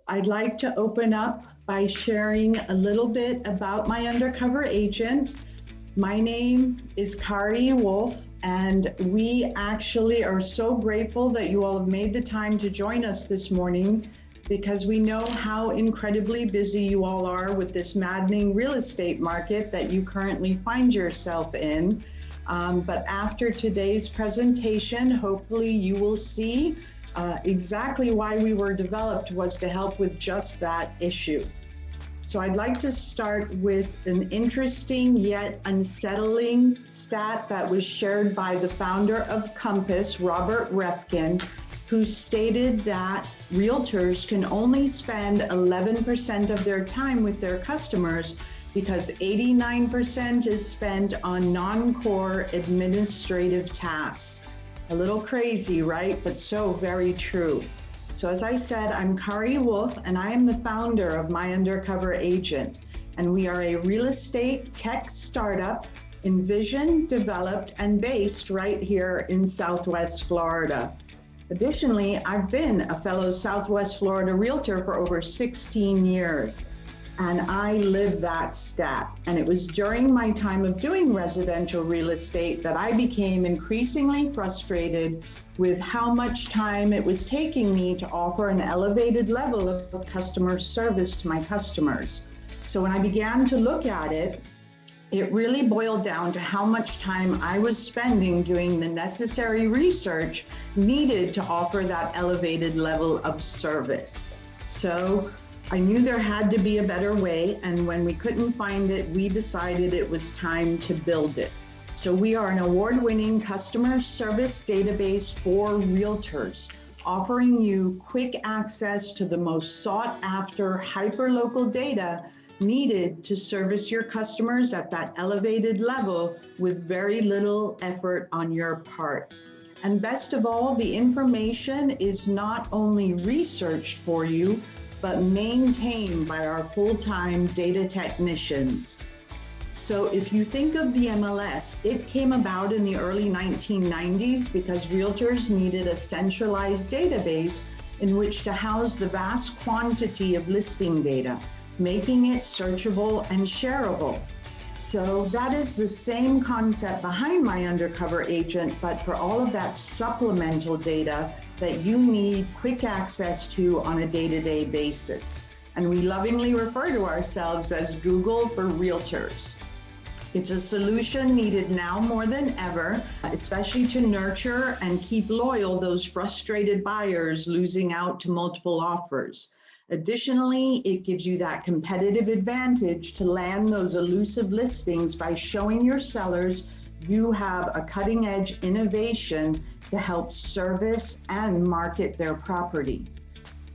I'd like to open up by sharing a little bit about my undercover agent. My name is Kari Wolfe, and we actually are so grateful that you all have made the time to join us this morning, because we know how incredibly busy you all are with this maddening real estate market that you currently find yourself in. But after today's presentation, hopefully you will see exactly why we were developed was to help with just that issue. So I'd like to start with an interesting yet unsettling stat that was shared by the founder of Compass, Robert Refkin, who stated that realtors can only spend 11% of their time with their customers because 89% is spent on non-core administrative tasks. A little crazy, right? But so very true. So as I said, I'm Kari Wolfe, and I am the founder of My Undercover Agent. And we are a real estate tech startup envisioned, developed, and based right here in Southwest Florida. Additionally, I've been a fellow Southwest Florida realtor for over 16 years. And I live that stat. And it was during my time of doing residential real estate that I became increasingly frustrated with how much time it was taking me to offer an elevated level of customer service to my customers. So when I began to look at it, it really boiled down to how much time I was spending doing the necessary research needed to offer that elevated level of service. So I knew there had to be a better way, and when we couldn't find it, we decided it was time to build it. So we are an award-winning customer service database for realtors, offering you quick access to the most sought-after hyperlocal data needed to service your customers at that elevated level with very little effort on your part. And best of all, the information is not only researched for you, but maintained by our full-time data technicians. So if you think of the MLS, it came about in the early 1990s because realtors needed a centralized database in which to house the vast quantity of listing data, making it searchable and shareable. So that is the same concept behind My Undercover Agent, but for all of that supplemental data that you need quick access to on a day-to-day basis. And we lovingly refer to ourselves as Google for realtors. It's a solution needed now more than ever, especially to nurture and keep loyal those frustrated buyers losing out to multiple offers. Additionally, it gives you that competitive advantage to land those elusive listings by showing your sellers you have a cutting-edge innovation to help service and market their property.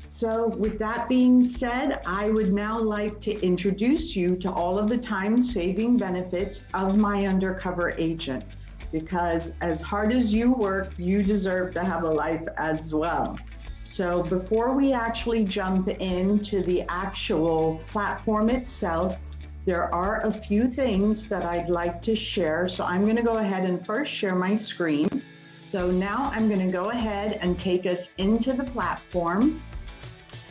So with that being said, I would now like to introduce you to all of the time-saving benefits of My Undercover Agent, because as hard as you work, you deserve to have a life as well. So before we actually jump into the actual platform itself, there are a few things that I'd like to share. So I'm going to go ahead and first share my screen. So now I'm going to go ahead and take us into the platform.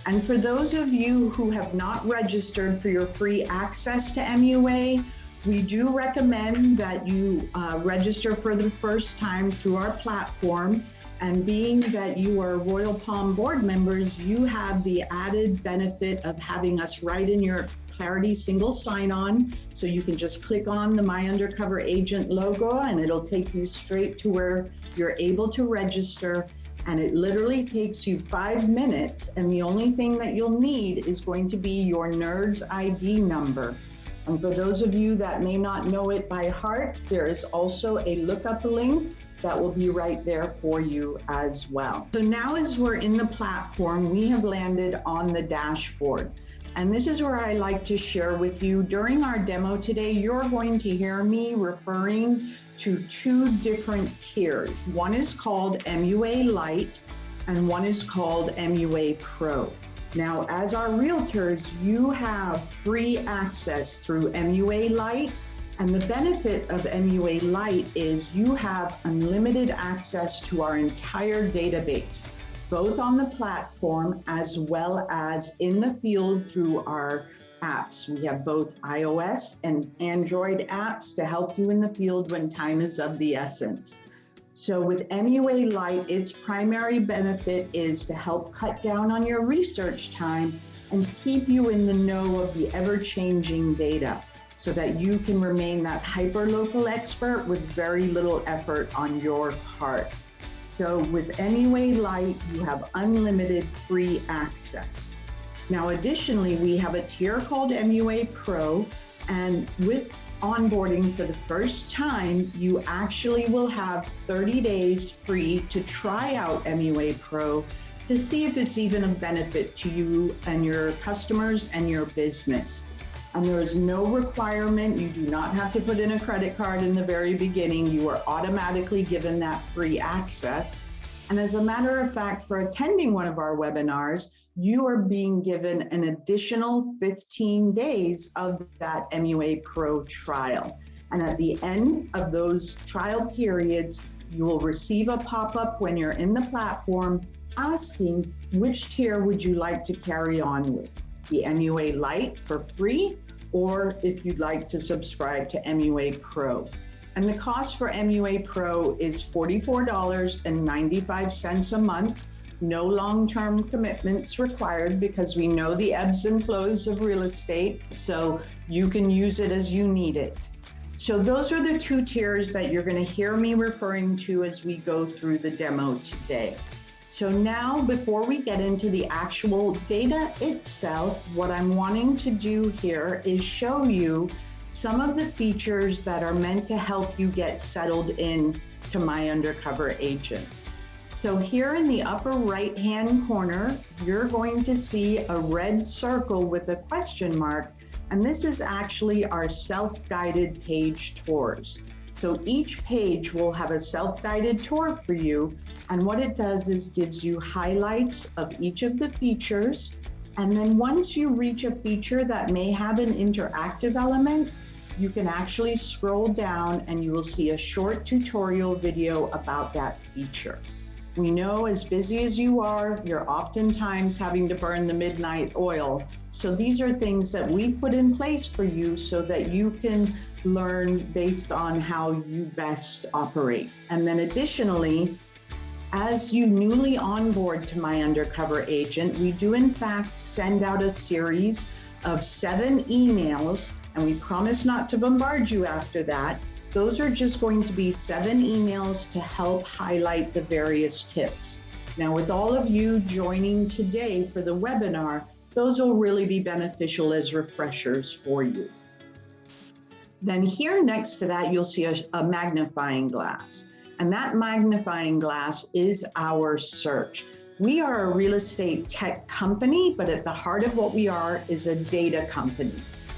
And for those of you who have not registered for your free access to MUA, we do recommend that you register for the first time through our platform. And being that you are Royal Palm board members, you have the added benefit of having us right in your Clarity single sign-on. So you can just click on the My Undercover Agent logo and it'll take you straight to where you're able to register. And it literally takes you 5 minutes. And the only thing that you'll need is going to be your NERDS ID number. And for those of you that may not know it by heart, there is also a lookup link that will be right there for you as well. So now as we're in the platform, we have landed on the dashboard. And this is where I like to share with you. During our demo today, you're going to hear me referring to 2 different tiers. One is called MUA Lite and one is called MUA Pro. Now, as our realtors, you have free access through MUA Lite. And the benefit of MUA Lite is you have unlimited access to our entire database. both on the platform as well as in the field through our apps. We have both iOS and Android apps to help you in the field when time is of the essence. So with MUA Lite, its primary benefit is to help cut down on your research time and keep you in the know of the ever-changing data so that you can remain that hyper-local expert with very little effort on your part. So with MUA Lite, you have unlimited free access. Now, additionally, we have a tier called MUA Pro, and with onboarding for the first time, you actually will have 30 days free to try out MUA Pro to see if it's even a benefit to you and your customers and your business. And there is no requirement. You do not have to put in a credit card in the very beginning. You are automatically given that free access. And as a matter of fact, for attending one of our webinars, you are being given an additional 15 days of that MUA Pro trial. And at the end of those trial periods, you will receive a pop-up when you're in the platform asking which tier would you like to carry on with, the MUA Lite for free, or if you'd like to subscribe to MUA Pro. And the cost for MUA Pro is $44.95 a month. No long-term commitments required because we know the ebbs and flows of real estate, so you can use it as you need it. So those are the two tiers that you're going to hear me referring to as we go through the demo today. So now, before we get into the actual data itself, what I'm wanting to do here is show you some of the features that are meant to help you get settled in to My Undercover Agent. So here in the upper right-hand corner, you're going to see a red circle with a question mark, and this is actually our self-guided page tours. So each page will have a self-guided tour for you, and what it does is gives you highlights of each of the features. And then once you reach a feature that may have an interactive element, you can actually scroll down and you will see a short tutorial video about that feature. We know as busy as you are, you're oftentimes having to burn the midnight oil. So these are things that we put in place for you so that you can learn based on how you best operate. And then additionally, as you newly onboard to My Undercover Agent, we do in fact send out a series of 7 emails, and we promise not to bombard you after that. Those are just going to be 7 emails to help highlight the various tips. Now, with all of you joining today for the webinar, those will really be beneficial as refreshers for you. Then here next to that, you'll see a magnifying glass. And that magnifying glass is our search. We are a real estate tech company, but at the heart of what we are is a data company.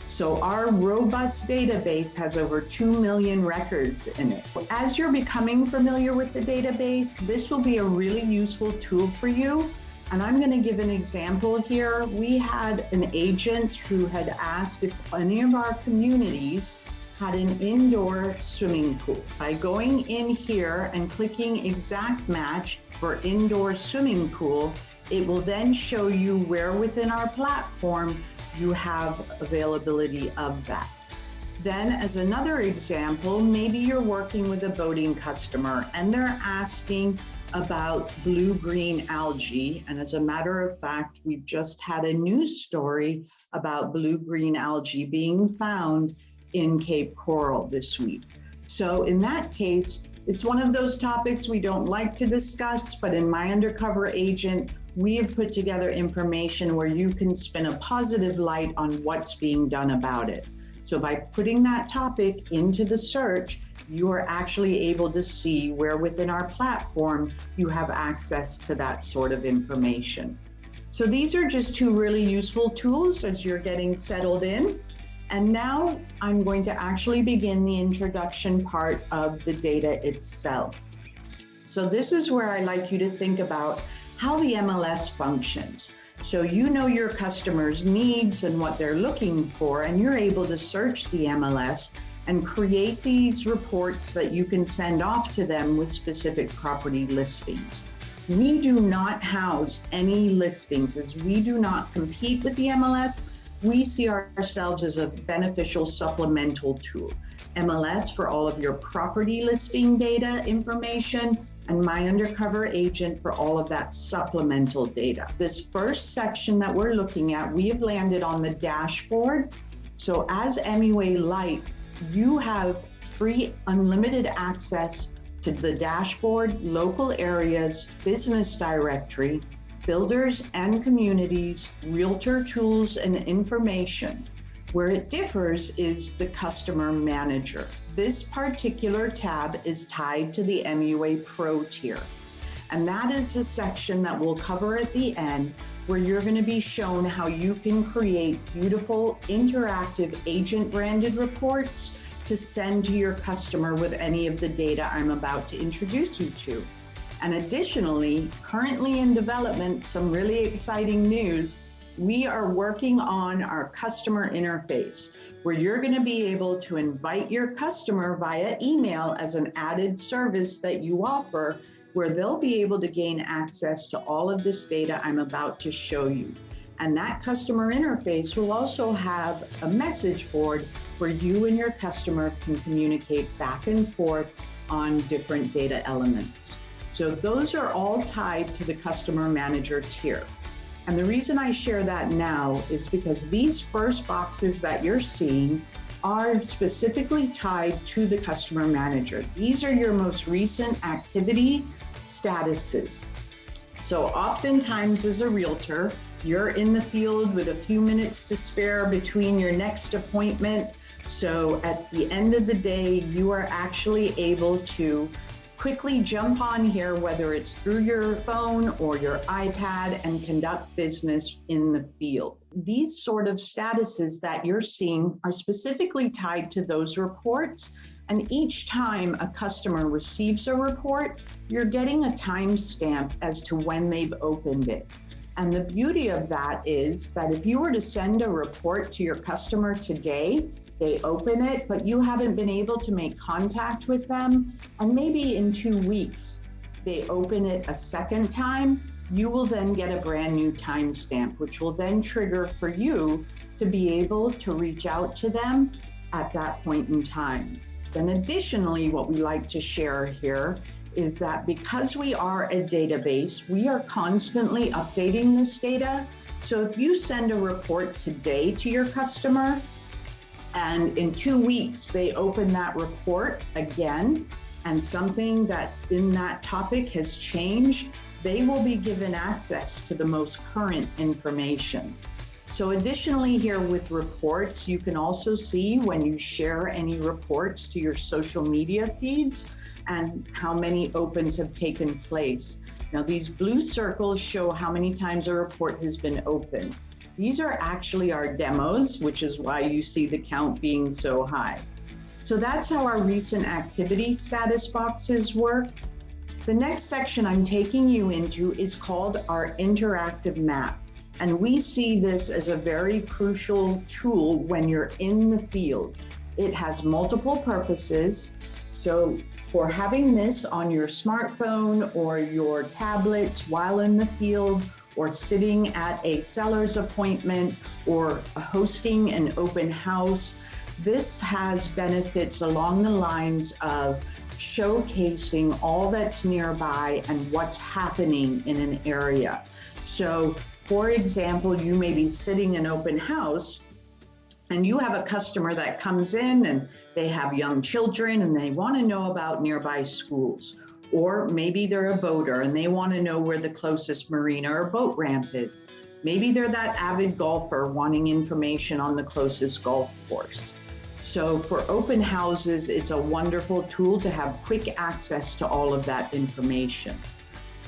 So our robust database has over 2 million records in it. As you're becoming familiar with the database, this will be a really useful tool for you. And I'm going to give an example here. We had an agent who had asked if any of our communities had an indoor swimming pool. By going in here and clicking exact match for indoor swimming pool, it will then show you where within our platform you have availability of that. Then as another example, maybe you're working with a boating customer and they're asking about blue-green algae. And as a matter of fact, we've just had a news story about blue-green algae being found in Cape Coral this week. So in that case, it's one of those topics we don't like to discuss, but in My Undercover Agent, we have put together information where you can spin a positive light on what's being done about it. So by putting that topic into the search, you are actually able to see where within our platform you have access to that sort of information. So these are just 2 really useful tools as you're getting settled in. And now I'm going to actually begin the introduction part of the data itself. So this is where I like you to think about how the MLS functions. So you know your customers' needs and what they're looking for, and you're able to search the MLS and create these reports that you can send off to them with specific property listings. We do not house any listings, as we do not compete with the MLS. We see ourselves as a beneficial supplemental tool. MLS for all of your property listing data information, and My Undercover Agent for all of that supplemental data. This first section that we're looking at, we have landed on the dashboard. So as MUA Lite, you have free unlimited access to the dashboard, local areas, business directory, builders and communities, realtor tools and information. Where it differs is the customer manager. This particular tab is tied to the MUA Pro tier. And that is the section that we'll cover at the end, where you're going to be shown how you can create beautiful interactive agent branded reports to send to your customer with any of the data I'm about to introduce you to. And additionally, currently in development, some really exciting news, we are working on our customer interface, where you're going to be able to invite your customer via email as an added service that you offer, where they'll be able to gain access to all of this data I'm about to show you. And that customer interface will also have a message board where you and your customer can communicate back and forth on different data elements. So those are all tied to the customer manager tier. And the reason I share that now is because these first boxes that you're seeing are specifically tied to the customer manager. These are your most recent activity statuses. So oftentimes as a realtor, you're in the field with a few minutes to spare between your next appointment. So at the end of the day, you are actually able to quickly jump on here, whether it's through your phone or your iPad, and conduct business in the field. These sort of statuses that you're seeing are specifically tied to those reports. And each time a customer receives a report, you're getting a timestamp as to when they've opened it. And the beauty of that is that if you were to send a report to your customer today, they open it, but you haven't been able to make contact with them, and maybe in 2 weeks, they open it a second time, you will then get a brand new timestamp, which will then trigger for you to be able to reach out to them at that point in time. Then additionally, what we like to share here is that because we are a database, we are constantly updating this data. So if you send a report today to your customer, and in 2 weeks, they open that report again, and something that in that topic has changed, they will be given access to the most current information. So additionally here with reports, you can also see when you share any reports to your social media feeds and how many opens have taken place. Now these blue circles show how many times a report has been opened. These are actually our demos, which is why you see the count being so high. So that's how our recent activity status boxes work. The next section I'm taking you into is called our interactive map. And we see this as a very crucial tool when you're in the field. It has multiple purposes. So for having this on your smartphone or your tablets while in the field, or sitting at a seller's appointment, or hosting an open house, this has benefits along the lines of showcasing all that's nearby and what's happening in an area. So for example, you may be sitting in open house and you have a customer that comes in and they have young children and they want to know about nearby schools. Or maybe they're a boater and they want to know where the closest marina or boat ramp is. Maybe they're that avid golfer wanting information on the closest golf course. So for open houses, it's a wonderful tool to have quick access to all of that information.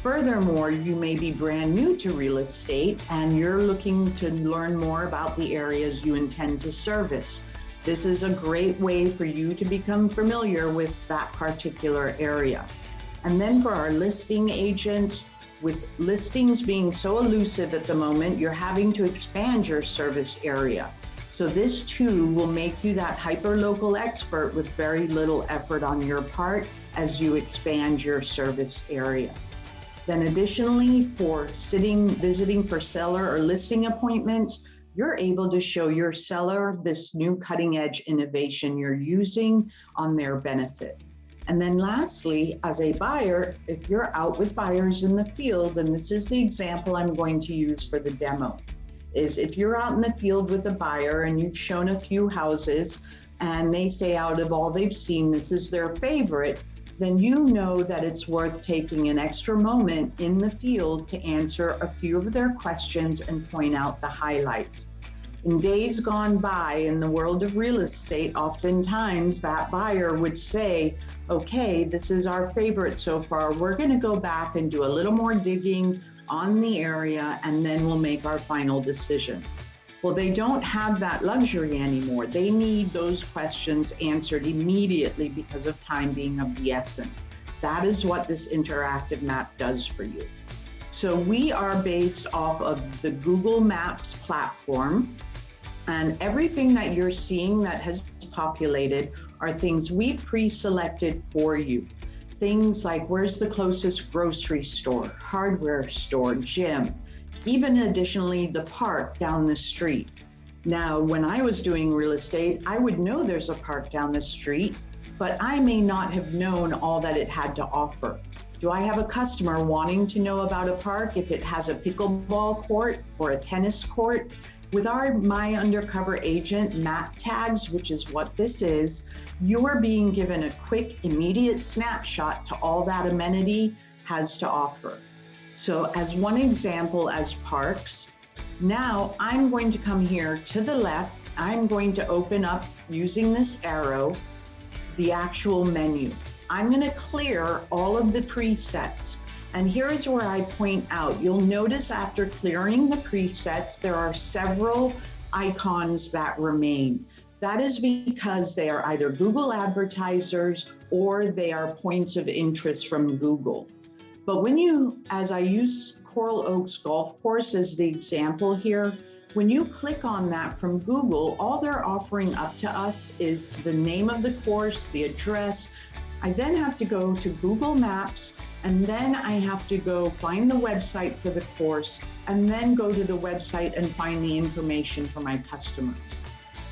Furthermore, you may be brand new to real estate and you're looking to learn more about the areas you intend to service. This is a great way for you to become familiar with that particular area. And then for our listing agents, with listings being so elusive at the moment, you're having to expand your service area. So this too will make you that hyper-local expert with very little effort on your part as you expand your service area. Then additionally, for visiting for seller or listing appointments, you're able to show your seller this new cutting edge innovation you're using on their benefit. And then lastly, as a buyer, if you're out with buyers in the field, and this is the example I'm going to use for the demo, is if you're out in the field with a buyer and you've shown a few houses and they say out of all they've seen, this is their favorite, then you know that it's worth taking an extra moment in the field to answer a few of their questions and point out the highlights. In days gone by in the world of real estate, oftentimes that buyer would say, okay, this is our favorite so far. We're going to go back and do a little more digging on the area, and then we'll make our final decision. Well, they don't have that luxury anymore. They need those questions answered immediately because of time being of the essence. That is what this interactive map does for you. So we are based off of the Google Maps platform, and everything that you're seeing that has populated are things we pre-selected for you. Things like where's the closest grocery store, hardware store, gym, even additionally the park down the street. Now, when I was doing real estate, I would know there's a park down the street, but I may not have known all that it had to offer. Do I have a customer wanting to know about a park if it has a pickleball court or a tennis court? With our My Undercover Agent Map tags, which is what this is, you're being given a quick, immediate snapshot to all that amenity has to offer. So as one example, as parks, now I'm going to come here to the left. I'm going to open up, using this arrow, the actual menu. I'm going to clear all of the presets. And here is where I point out, you'll notice after clearing the presets, there are several icons that remain. That is because they are either Google advertisers or they are points of interest from Google. But as I use Coral Oaks Golf Course as the example here, when you click on that from Google, all they're offering up to us is the name of the course, the address. I then have to go to Google Maps, and then I have to go find the website for the course, and then go to the website and find the information for my customers.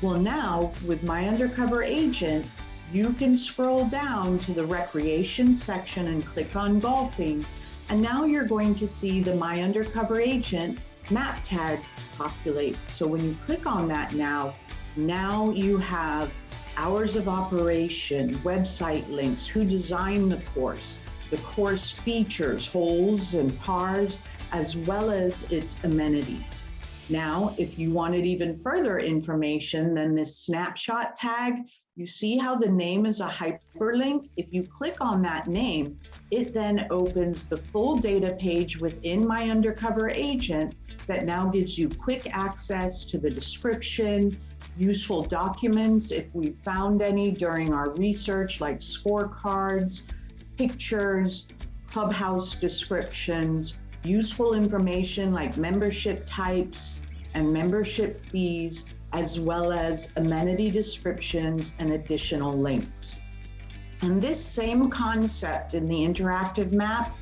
Well, now with My Undercover Agent, you can scroll down to the recreation section and click on golfing. And now you're going to see the My Undercover Agent map tag populate. So when you click on that now you have hours of operation, website links, who designed the course features, holes and pars, as well as its amenities. Now, if you wanted even further information than this snapshot tag, you see how the name is a hyperlink? If you click on that name, it then opens the full data page within My Undercover Agent that now gives you quick access to the description, useful documents if we found any during our research, like scorecards, pictures, clubhouse descriptions, useful information like membership types and membership fees, as well as amenity descriptions and additional links. And this same concept in the interactive map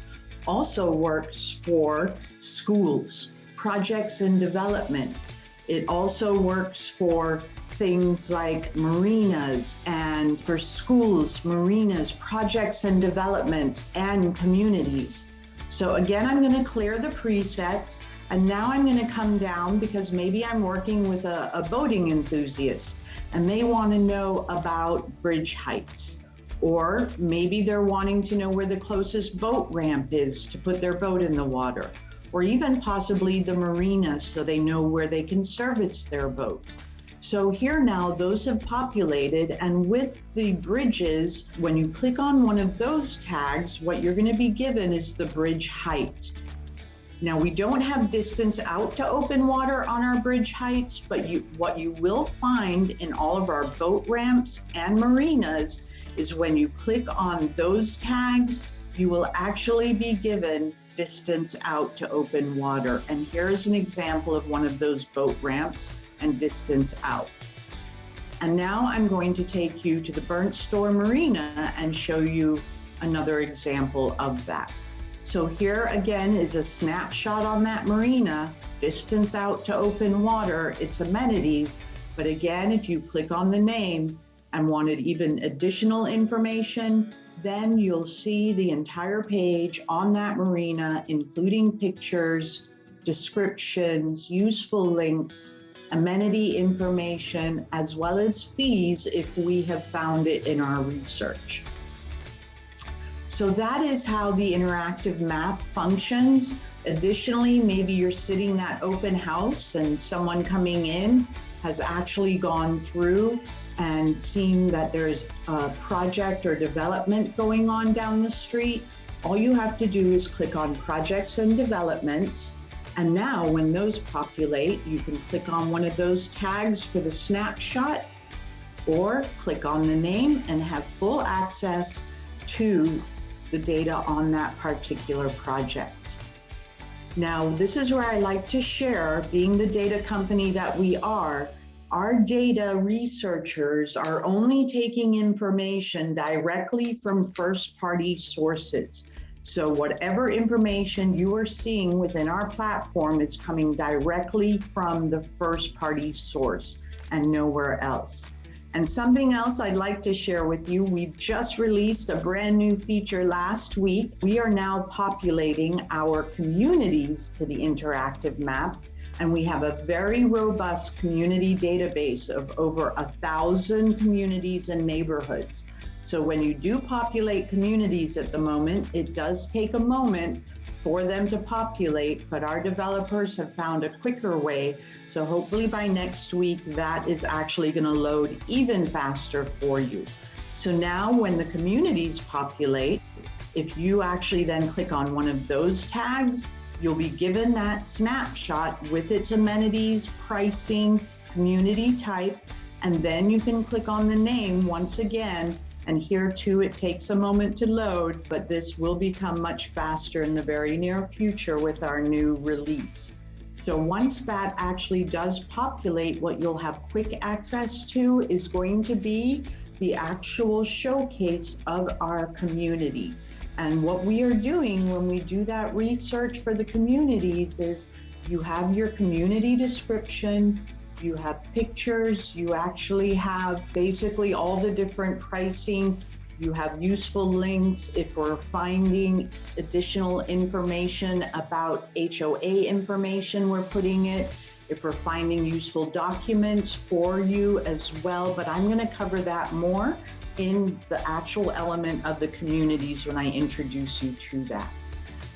also works for schools, projects and developments. It also works for things like marinas, and for schools, marinas, projects and developments, and communities. So again, I'm going to clear the presets, and now I'm going to come down because maybe I'm working with a boating enthusiast and they want to know about bridge heights, or maybe they're wanting to know where the closest boat ramp is to put their boat in the water, or even possibly the marina so they know where they can service their boat. So here now, those have populated, and with the bridges, when you click on one of those tags, what you're going to be given is the bridge height. Now, we don't have distance out to open water on our bridge heights, but what you will find in all of our boat ramps and marinas is when you click on those tags, you will actually be given distance out to open water. And here's an example of one of those boat ramps and distance out. And now I'm going to take you to the Burnt Store Marina and show you another example of that. So here again is a snapshot on that marina, distance out to open water, its amenities. But again, if you click on the name and wanted even additional information, then you'll see the entire page on that marina, including pictures, descriptions, useful links, amenity information, as well as fees if we have found it in our research. So that is how the interactive map functions. Additionally, maybe you're sitting that open house and someone coming in has actually gone through and seen that there's a project or development going on down the street. All you have to do is click on projects and developments. And now when those populate, you can click on one of those tags for the snapshot or click on the name and have full access to the data on that particular project. Now, this is where I like to share, being the data company that we are, our data researchers are only taking information directly from first-party sources. So whatever information you are seeing within our platform is coming directly from the first-party source and nowhere else. And something else I'd like to share with you, we've just released a brand new feature last week. We are now populating our communities to the interactive map, and we have a very robust community database of over 1,000 communities and neighborhoods. So when you do populate communities at the moment, it does take a moment for them to populate, but our developers have found a quicker way. So hopefully by next week, that is actually going to load even faster for you. So now when the communities populate, if you actually then click on one of those tags, you'll be given that snapshot with its amenities, pricing, community type, and then you can click on the name once again. And here too, it takes a moment to load, but this will become much faster in the very near future with our new release. So once that actually does populate, what you'll have quick access to is going to be the actual showcase of our community. And what we are doing when we do that research for the communities is you have your community description, you have pictures, you actually have basically all the different pricing, you have useful links if we're finding additional information about HOA information, we're putting it, if we're finding useful documents for you as well, but I'm gonna cover that more in the actual element of the communities when I introduce you to that.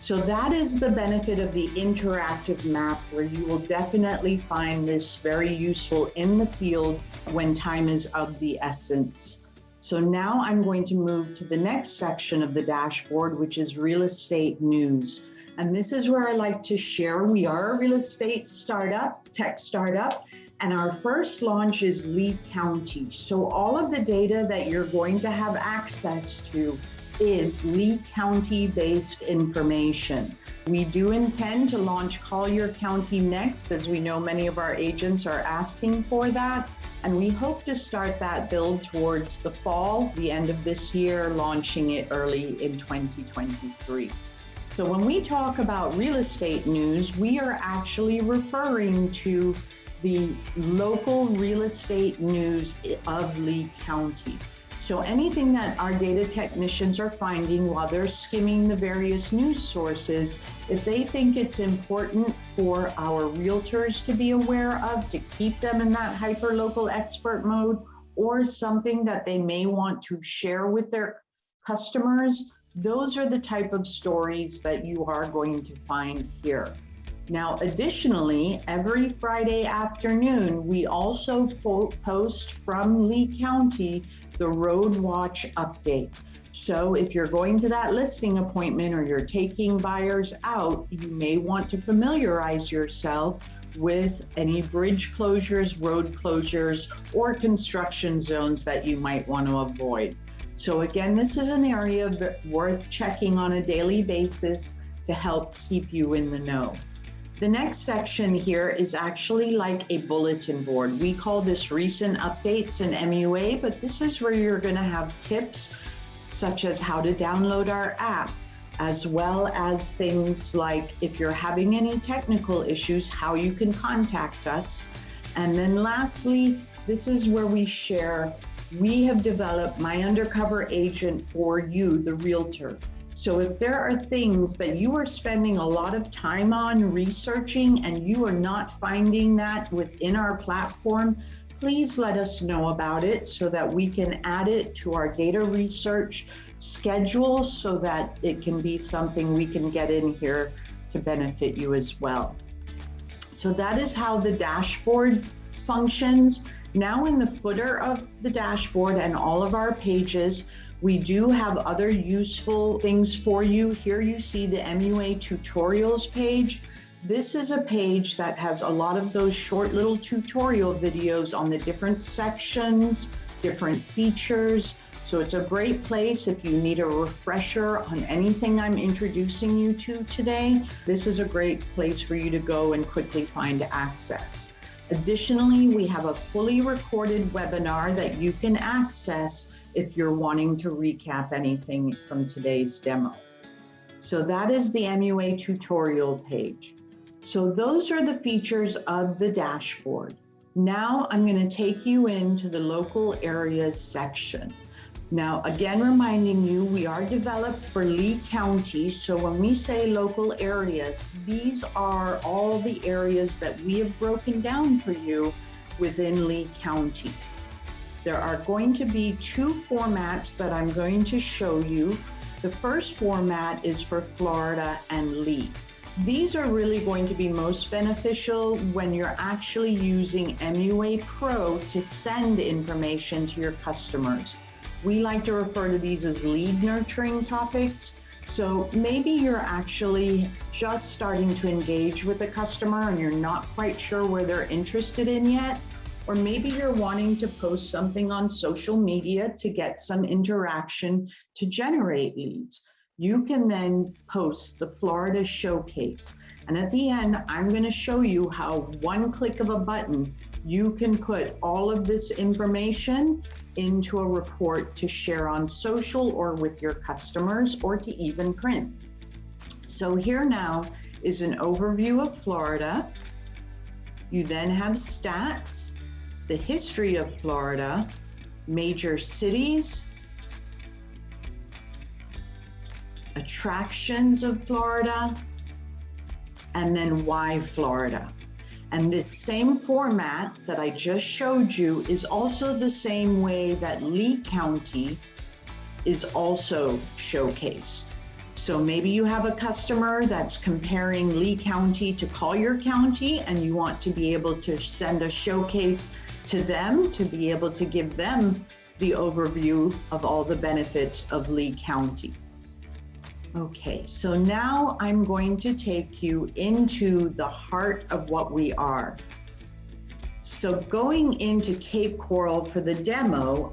So that is the benefit of the interactive map, where you will definitely find this very useful in the field when time is of the essence. So now I'm going to move to the next section of the dashboard, which is real estate news. And this is where I like to share, we are a real estate startup, tech startup, and our first launch is Lee County. So all of the data that you're going to have access to is Lee County-based information. We do intend to launch Collier County next, as we know many of our agents are asking for that. And we hope to start that build towards the fall, the end of this year, launching it early in 2023. So when we talk about real estate news, we are actually referring to the local real estate news of Lee County. So anything that our data technicians are finding while they're skimming the various news sources, if they think it's important for our realtors to be aware of, to keep them in that hyper-local expert mode, or something that they may want to share with their customers, those are the type of stories that you are going to find here. Now, additionally, every Friday afternoon, we also post from Lee County the Road Watch update. So if you're going to that listing appointment or you're taking buyers out, you may want to familiarize yourself with any bridge closures, road closures, or construction zones that you might want to avoid. So again, this is an area worth checking on a daily basis to help keep you in the know. The next section here is actually like a bulletin board. We call this recent updates in MUA, but this is where you're going to have tips such as how to download our app, as well as things like if you're having any technical issues, how you can contact us. And then lastly, this is where we share, we have developed My Undercover Agent for you, the realtor. So if there are things that you are spending a lot of time on researching and you are not finding that within our platform, please let us know about it so that we can add it to our data research schedule so that it can be something we can get in here to benefit you as well. So that is how the dashboard functions. Now in the footer of the dashboard and all of our pages, we do have other useful things for you. Here you see the MUA tutorials page. This is a page that has a lot of those short little tutorial videos on the different sections, different features. So it's a great place if you need a refresher on anything I'm introducing you to today. This is a great place for you to go and quickly find access. Additionally, we have a fully recorded webinar that you can access if you're wanting to recap anything from today's demo. So that is the MUA tutorial page. So those are the features of the dashboard. Now I'm going to take you into the local areas section. Now, again, reminding you, we are developed for Lee County. So when we say local areas, these are all the areas that we have broken down for you within Lee County. There are going to be two formats that I'm going to show you. The first format is for Florida and Lee. These are really going to be most beneficial when you're actually using MUA Pro to send information to your customers. We like to refer to these as lead nurturing topics. So maybe you're actually just starting to engage with a customer and you're not quite sure where they're interested in yet. Or maybe you're wanting to post something on social media to get some interaction to generate leads. You can then post the Florida showcase. And at the end, I'm going to show you how one click of a button, you can put all of this information into a report to share on social or with your customers or to even print. So here now is an overview of Florida. You then have stats, the history of Florida, major cities, attractions of Florida, and then why Florida. And this same format that I just showed you is also the same way that Lee County is also showcased. So maybe you have a customer that's comparing Lee County to Collier County and you want to be able to send a showcase to them to be able to give them the overview of all the benefits of Lee County. Okay, so now I'm going to take you into the heart of what we are. So going into Cape Coral for the demo,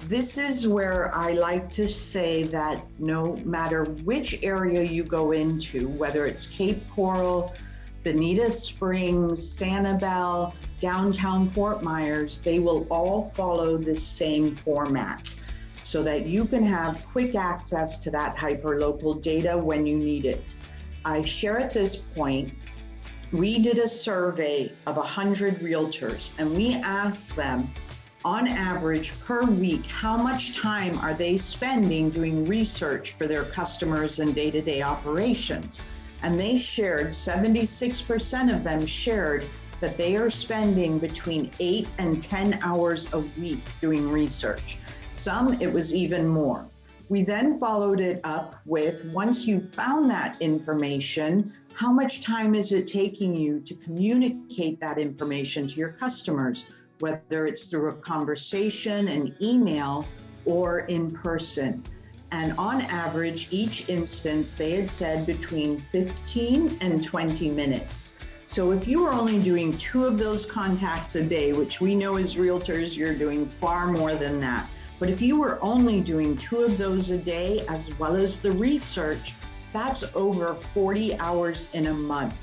this is where I like to say that no matter which area you go into, whether it's Cape Coral, Bonita Springs, Sanibel, downtown Fort Myers, they will all follow this same format, so that you can have quick access to that hyperlocal data when you need it. I share at this point, we did a survey of 100 realtors and we asked them on average per week, how much time are they spending doing research for their customers and day-to-day operations? And they shared, 76% of them shared that they are spending between 8 and 10 hours a week doing research. Some, it was even more. We then followed it up with, once you found that information, how much time is it taking you to communicate that information to your customers, whether it's through a conversation, an email, or in person? And on average, each instance, they had said between 15 and 20 minutes. So if you were only doing 2 of those contacts a day, which we know as realtors, you're doing far more than that. But if you were only doing 2 of those a day, as well as the research, that's over 40 hours in a month.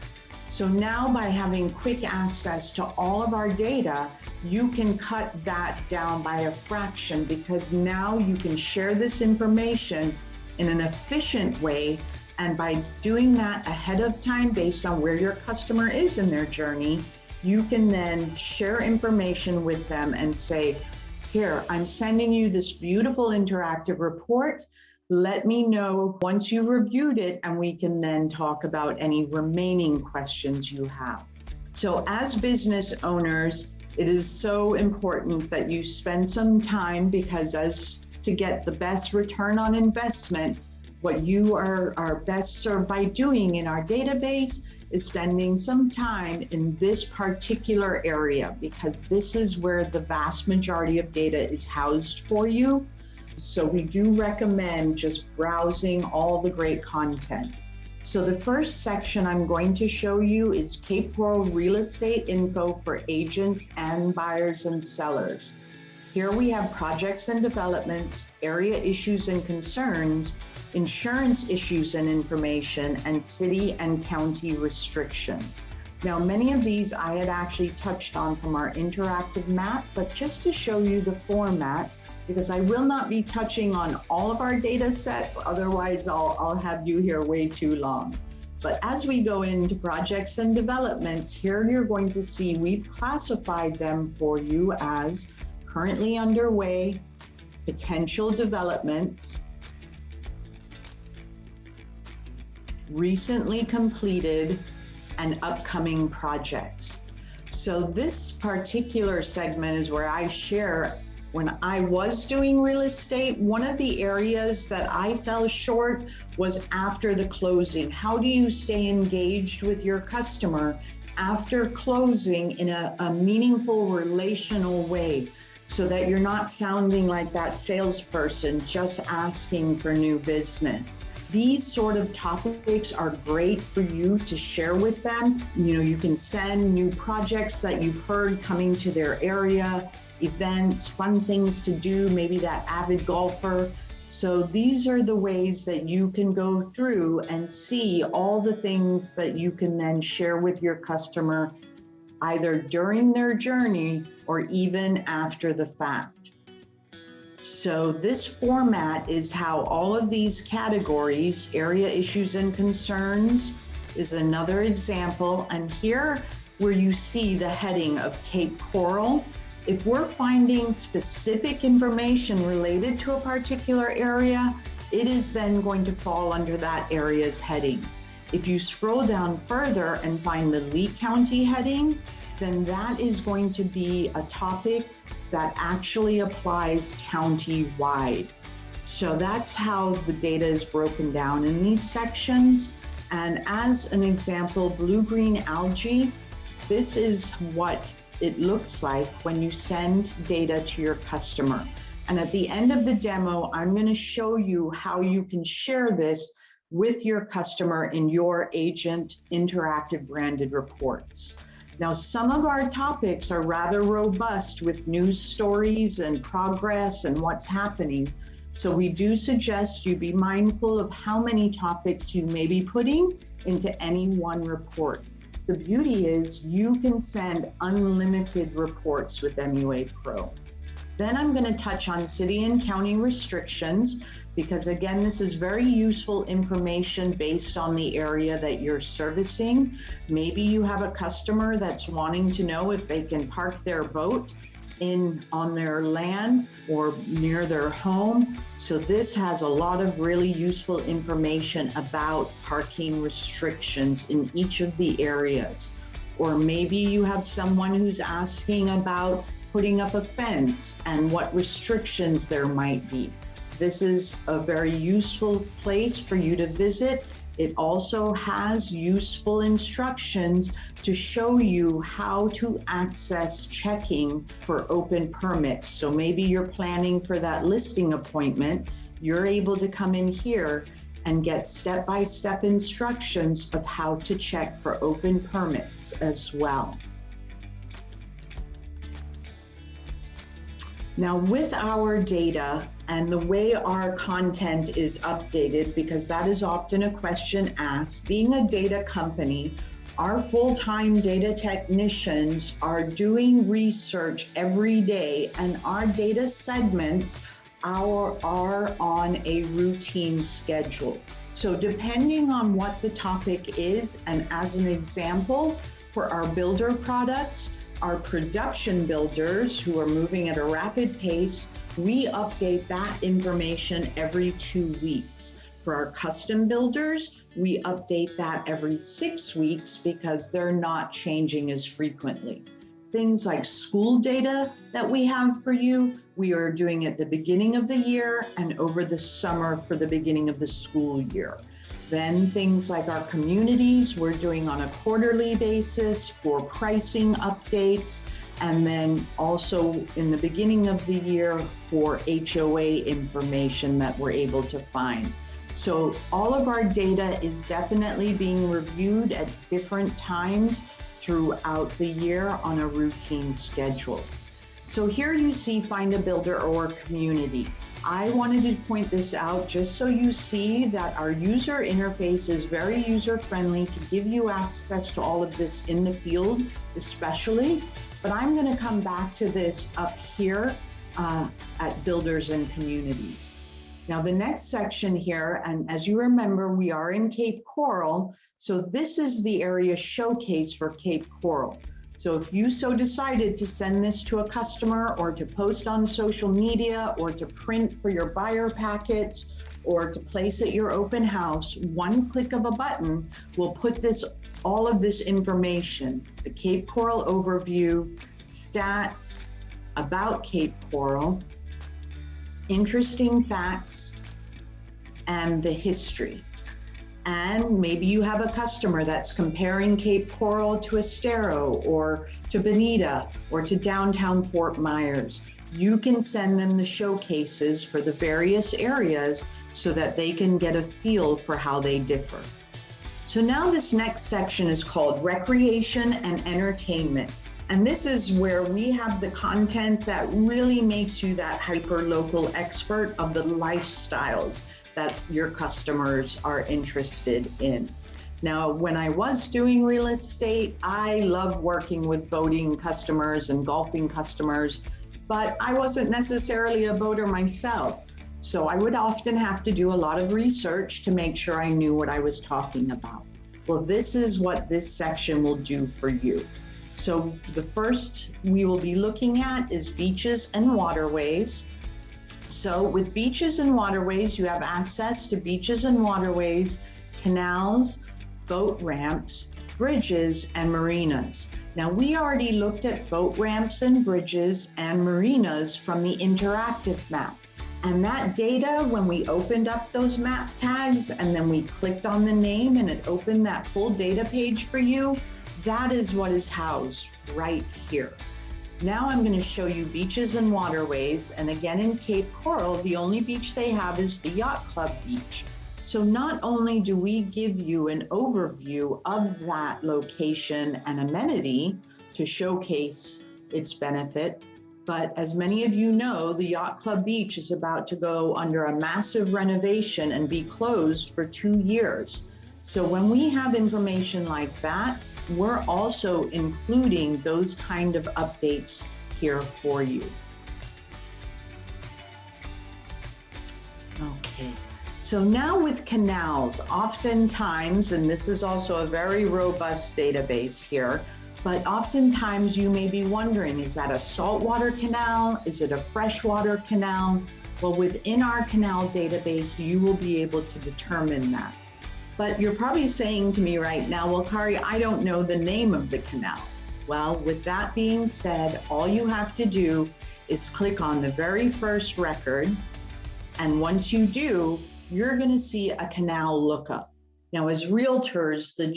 So now by having quick access to all of our data, you can cut that down by a fraction, because now you can share this information in an efficient way And by doing that ahead of time based on where your customer is in their journey, you can then share information with them and say, here, I'm sending you this beautiful interactive report. Let me know once you've reviewed it, and we can then talk about any remaining questions you have. So as business owners, it is so important that you spend some time, because to get the best return on investment, what you are best served by doing in our database is spending some time in this particular area, because this is where the vast majority of data is housed for you. So we do recommend just browsing all the great content. So the first section I'm going to show you is Cape Coral real estate info for agents and buyers and sellers. Here we have projects and developments, area issues and concerns, insurance issues and information, and city and county restrictions. Now, many of these I had actually touched on from our interactive map, but just to show you the format, because I will not be touching on all of our data sets, otherwise I'll have you here way too long. But as we go into projects and developments, here you're going to see we've classified them for you as currently underway, potential developments, recently completed, and upcoming projects. So this particular segment is where I share, when I was doing real estate, one of the areas that I fell short was after the closing. How do you stay engaged with your customer after closing in a meaningful relational way, so that you're not sounding like that salesperson just asking for new business? These sort of topics are great for you to share with them. You can send new projects that you've heard coming to their area, events, fun things to do, maybe that avid golfer. So these are the ways that you can go through and see all the things that you can then share with your customer, either during their journey or even after the fact. So this format is how all of these categories, area issues and concerns is another example. And here where you see the heading of Cape Coral, if we're finding specific information related to a particular area, it is then going to fall under that area's heading. If you scroll down further and find the Lee County heading, then that is going to be a topic that actually applies county-wide. So that's how the data is broken down in these sections. And as an example, blue-green algae, this is what it looks like when you send data to your customer. And at the end of the demo, I'm going to show you how you can share this with your customer in your agent interactive branded reports. Now, some of our topics are rather robust with news stories and progress and what's happening. So we do suggest you be mindful of how many topics you may be putting into any one report. The beauty is you can send unlimited reports with MUA Pro. Then I'm going to touch on city and county restrictions, because again, this is very useful information based on the area that you're servicing. Maybe you have a customer that's wanting to know if they can park their boat on their land or near their home. So this has a lot of really useful information about parking restrictions in each of the areas. Or maybe you have someone who's asking about putting up a fence and what restrictions there might be. This is a very useful place for you to visit. It also has useful instructions to show you how to access checking for open permits. So maybe you're planning for that listing appointment. You're able to come in here and get step-by-step instructions of how to check for open permits as well. Now, with our data and the way our content is updated, because that is often a question asked, being a data company, our full-time data technicians are doing research every day, and our data segments are on a routine schedule. So depending on what the topic is, and as an example, for our builder products, our production builders who are moving at a rapid pace, we update that information every 2 weeks. For our custom builders, we update that every 6 weeks because they're not changing as frequently. Things like school data that we have for you, we are doing at the beginning of the year and over the summer for the beginning of the school year. Then things like our communities, we're doing on a quarterly basis for pricing updates, and then also in the beginning of the year for HOA information that we're able to find. So all of our data is definitely being reviewed at different times throughout the year on a routine schedule. So here you see find a builder or community. I wanted to point this out just so you see that our user interface is very user-friendly to give you access to all of this in the field, especially, but I'm going to come back to this up here at builders and communities. Now the next section here, and as you remember, we are in Cape Coral, so this is the area showcase for Cape Coral. So if you so decided to send this to a customer or to post on social media or to print for your buyer packets or to place at your open house, one click of a button will put all of this information, the Cape Coral overview, stats about Cape Coral, interesting facts, and the history. And maybe you have a customer that's comparing Cape Coral to Estero or to Bonita or to downtown Fort Myers. You can send them the showcases for the various areas so that they can get a feel for how they differ. So now this next section is called Recreation and Entertainment. And this is where we have the content that really makes you that hyper-local expert of the lifestyles that your customers are interested in. Now, when I was doing real estate, I loved working with boating customers and golfing customers, but I wasn't necessarily a boater myself. So I would often have to do a lot of research to make sure I knew what I was talking about. Well, this is what this section will do for you. So the first we will be looking at is beaches and waterways. So with beaches and waterways, you have access to beaches and waterways, canals, boat ramps, bridges, and marinas. Now, we already looked at boat ramps and bridges and marinas from the interactive map. And that data, when we opened up those map tags and then we clicked on the name and it opened that full data page for you, that is what is housed right here. Now I'm going to show you beaches and waterways. And again, in Cape Coral, the only beach they have is the Yacht Club beach. So not only do we give you an overview of that location and amenity to showcase its benefit, but as many of you know, the Yacht Club beach is about to go under a massive renovation and be closed for 2 years. So when we have information like that, we're also including those kind of updates here for you. Okay, so now with canals, oftentimes, and this is also a very robust database here, but oftentimes you may be wondering, is that a saltwater canal? Is it a freshwater canal? Well, within our canal database, you will be able to determine that. But you're probably saying to me right now, well, Kari, I don't know the name of the canal. Well, with that being said, all you have to do is click on the very first record. And once you do, you're going to see a canal lookup. Now, as realtors, the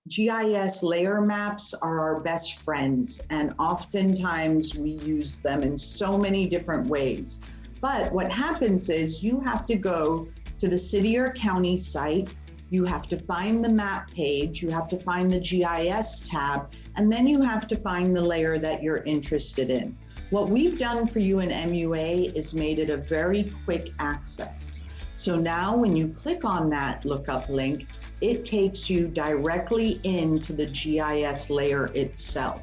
GIS layer maps are our best friends. And oftentimes we use them in so many different ways. But what happens is you have to go to the city or county site. You have to find the map page, you have to find the GIS tab, and then you have to find the layer that you're interested in. What we've done for you in MUA is made it a very quick access. So now when you click on that lookup link, it takes you directly into the GIS layer itself.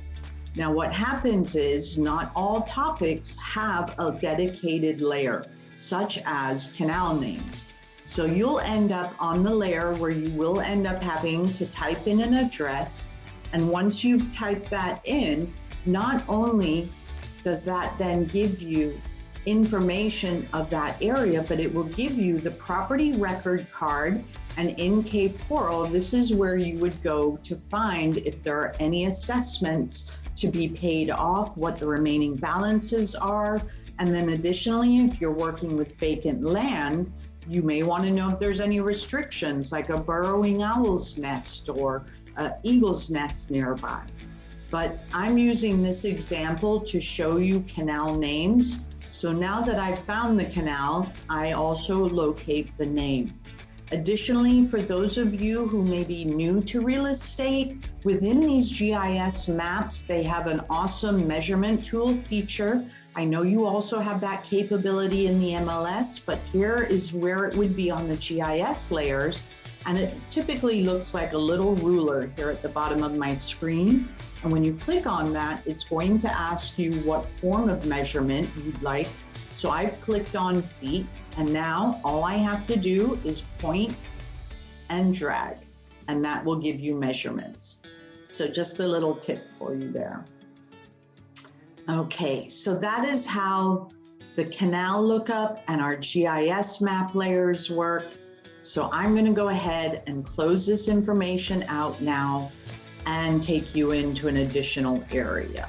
Now what happens is not all topics have a dedicated layer, such as canal names. So you'll end up on the layer where you will end up having to type in an address. And once you've typed that in, not only does that then give you information of that area, but it will give you the property record card. And in Cape Coral, this is where you would go to find if there are any assessments to be paid off, what the remaining balances are. And then additionally, if you're working with vacant land, you may want to know if there's any restrictions like a burrowing owl's nest or an eagle's nest nearby. But I'm using this example to show you canal names. So now that I've found the canal, I also locate the name. Additionally, for those of you who may be new to real estate, within these GIS maps, they have an awesome measurement tool feature. I know you also have that capability in the MLS, but here is where it would be on the GIS layers. And it typically looks like a little ruler here at the bottom of my screen. And when you click on that, it's going to ask you what form of measurement you'd like. So I've clicked on feet, and now all I have to do is point and drag, and that will give you measurements. So just a little tip for you there. Okay, so that is how the canal lookup and our GIS map layers work. So I'm going to go ahead and close this information out now and take you into an additional area.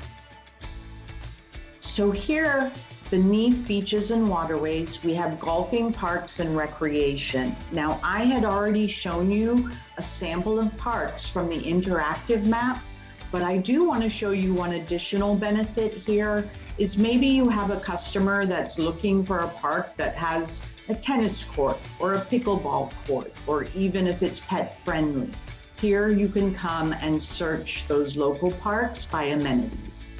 So here, beneath beaches and waterways, we have golfing, parks, and recreation. Now, I had already shown you a sample of parks from the interactive map, but I do want to show you one additional benefit here is maybe you have a customer that's looking for a park that has a tennis court or a pickleball court, or even if it's pet friendly. Here you can come and search those local parks by amenities.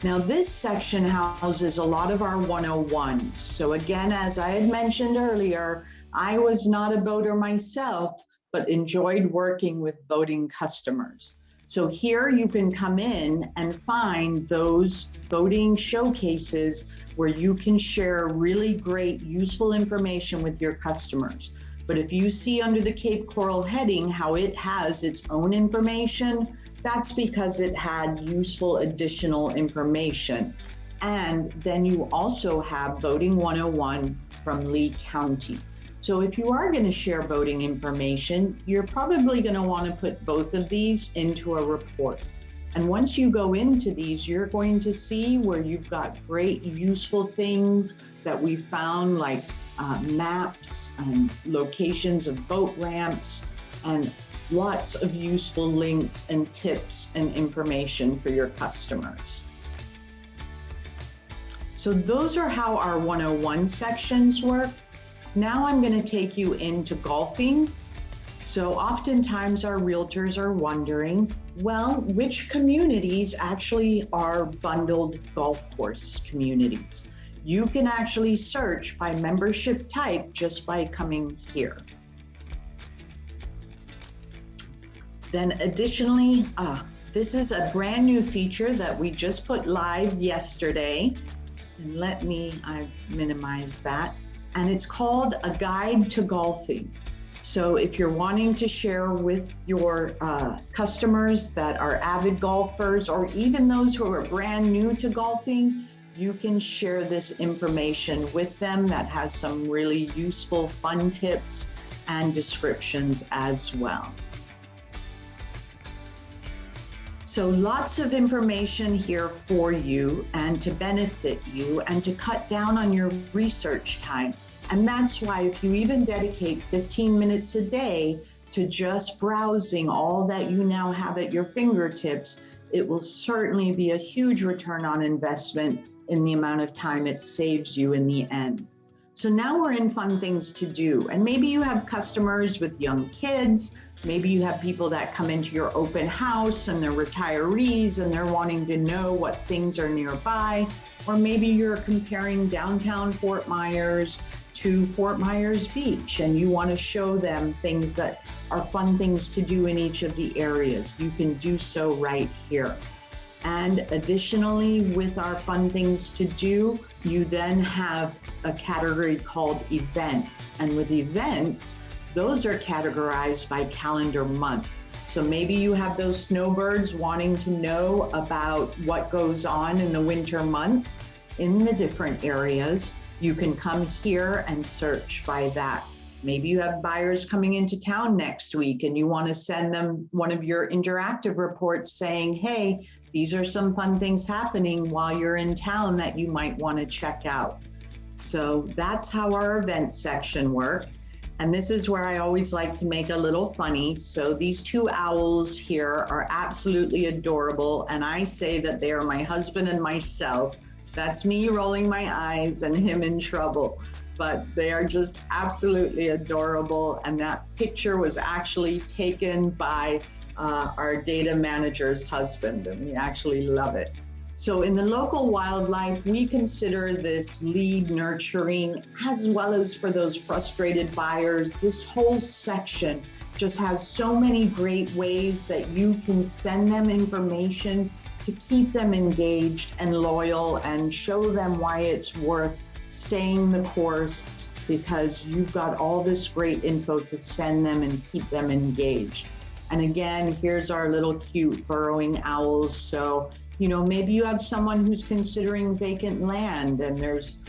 Now this section houses a lot of our 101s. So again, as I had mentioned earlier, I was not a boater myself, but enjoyed working with boating customers. So here you can come in and find those boating showcases where you can share really great, useful information with your customers. But if you see under the Cape Coral heading how it has its own information, that's because it had useful additional information. And then you also have Boating 101 from Lee County. So if you are going to share boating information, you're probably going to want to put both of these into a report. And once you go into these, you're going to see where you've got great useful things that we found, like maps and locations of boat ramps and lots of useful links and tips and information for your customers. So those are how our 101 sections work. Now I'm going to take you into golfing. So oftentimes our realtors are wondering, well, which communities actually are bundled golf course communities? You can actually search by membership type just by coming here. Then additionally, this is a brand new feature that we just put live yesterday. And I've minimized that. And it's called a guide to golfing. So if you're wanting to share with your customers that are avid golfers, or even those who are brand new to golfing, you can share this information with them that has some really useful, fun tips and descriptions as well. So lots of information here for you and to benefit you and to cut down on your research time. And that's why if you even dedicate 15 minutes a day to just browsing all that you now have at your fingertips, it will certainly be a huge return on investment in the amount of time it saves you in the end. So now we're in fun things to do. And maybe you have customers with young kids. Maybe you have people that come into your open house and they're retirees and they're wanting to know what things are nearby. Or maybe you're comparing downtown Fort Myers to Fort Myers Beach and you want to show them things that are fun things to do in each of the areas. You can do so right here. And additionally, with our fun things to do, you then have a category called events. And with events, those are categorized by calendar month. So maybe you have those snowbirds wanting to know about what goes on in the winter months in the different areas. You can come here and search by that. Maybe you have buyers coming into town next week and you want to send them one of your interactive reports saying, hey, these are some fun things happening while you're in town that you might want to check out. So that's how our events section works. And this is where I always like to make a little funny. So these two owls here are absolutely adorable. And I say that they are my husband and myself. That's me rolling my eyes and him in trouble. But they are just absolutely adorable. And that picture was actually taken by our data manager's husband, and we actually love it. So in the local wildlife, we consider this lead nurturing, as well as for those frustrated buyers. This whole section just has so many great ways that you can send them information to keep them engaged and loyal and show them why it's worth staying the course, because you've got all this great info to send them and keep them engaged. And again, here's our little cute burrowing owls. So, you know, maybe you have someone who's considering vacant land and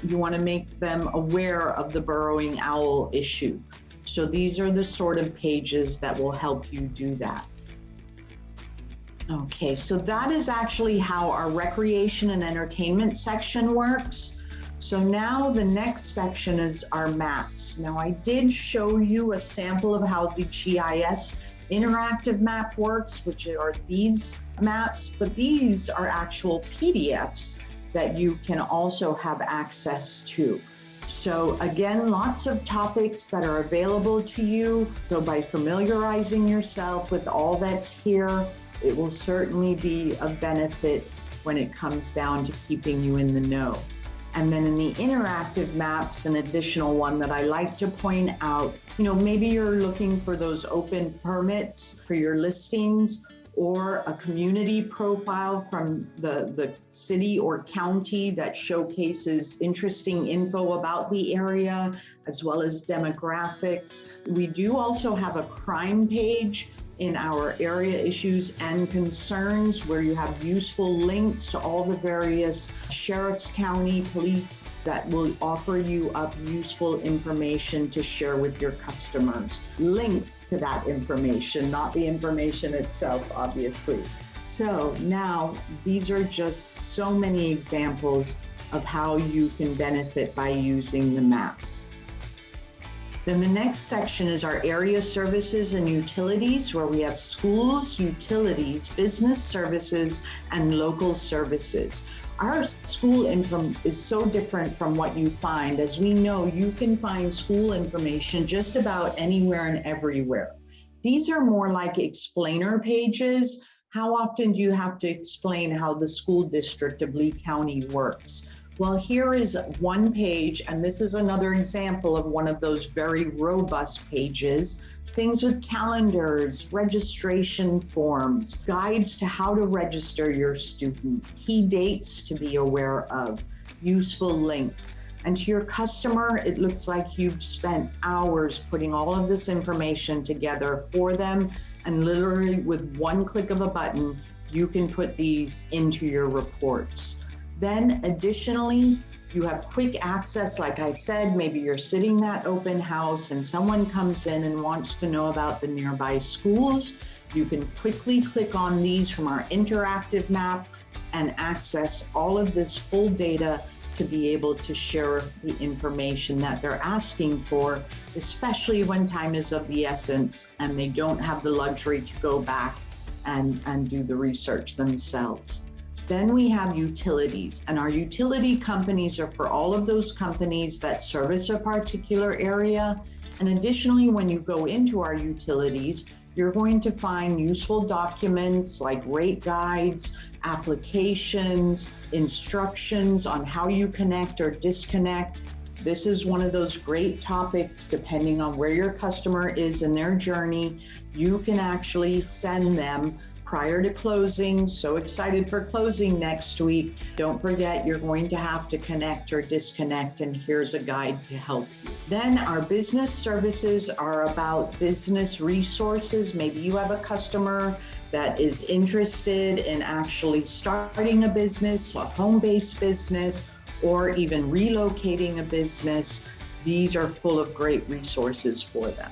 you want to make them aware of the burrowing owl issue. So these are the sort of pages that will help you do that. Okay, so that is actually how our recreation and entertainment section works. So now the next section is our maps. Now I did show you a sample of how the GIS interactive map works, which are these maps, but these are actual PDFs that you can also have access to. So again, lots of topics that are available to you. So by familiarizing yourself with all that's here, it will certainly be a benefit when it comes down to keeping you in the know. And then in the interactive maps, an additional one that I like to point out, you know, maybe you're looking for those open permits for your listings, or a community profile from the city or county that showcases interesting info about the area, as well as demographics. We do also have a crime page in our area issues and concerns, where you have useful links to all the various sheriff's county police that will offer you up useful information to share with your customers. Links to that information, not the information itself, obviously. So now these are just so many examples of how you can benefit by using the maps. Then the next section is our area services and utilities, where we have schools, utilities, business services, and local services. Our school info is so different from what you find. As we know, you can find school information just about anywhere and everywhere. These are more like explainer pages. How often do you have to explain how the school district of Lee County works? Well, here is one page, and this is another example of one of those very robust pages. Things with calendars, registration forms, guides to how to register your student, key dates to be aware of, useful links. And to your customer, it looks like you've spent hours putting all of this information together for them, and literally with one click of a button, you can put these into your reports. Then additionally, you have quick access. Like I said, maybe you're sitting that open house and someone comes in and wants to know about the nearby schools. You can quickly click on these from our interactive map and access all of this full data to be able to share the information that they're asking for, especially when time is of the essence and they don't have the luxury to go back and do the research themselves. Then we have utilities, and our utility companies are for all of those companies that service a particular area. And additionally, when you go into our utilities, you're going to find useful documents like rate guides, applications, instructions on how you connect or disconnect. This is one of those great topics, depending on where your customer is in their journey. You can actually send them prior to closing. So excited for closing next week. Don't forget, you're going to have to connect or disconnect, and here's a guide to help you. Then our business services are about business resources. Maybe you have a customer that is interested in actually starting a business, a home-based business, or even relocating a business. These are full of great resources for them.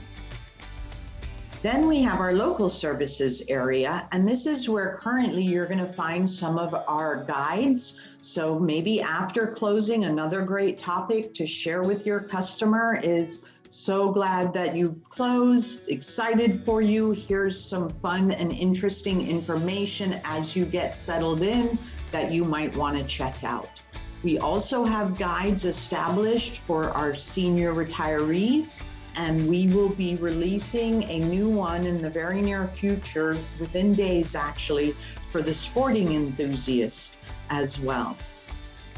Then we have our local services area, and this is where currently you're going to find some of our guides. So maybe after closing, another great topic to share with your customer is, so glad that you've closed, excited for you. Here's some fun and interesting information as you get settled in that you might want to check out. We also have guides established for our senior retirees, and we will be releasing a new one in the very near future, within days actually, for the sporting enthusiast as well.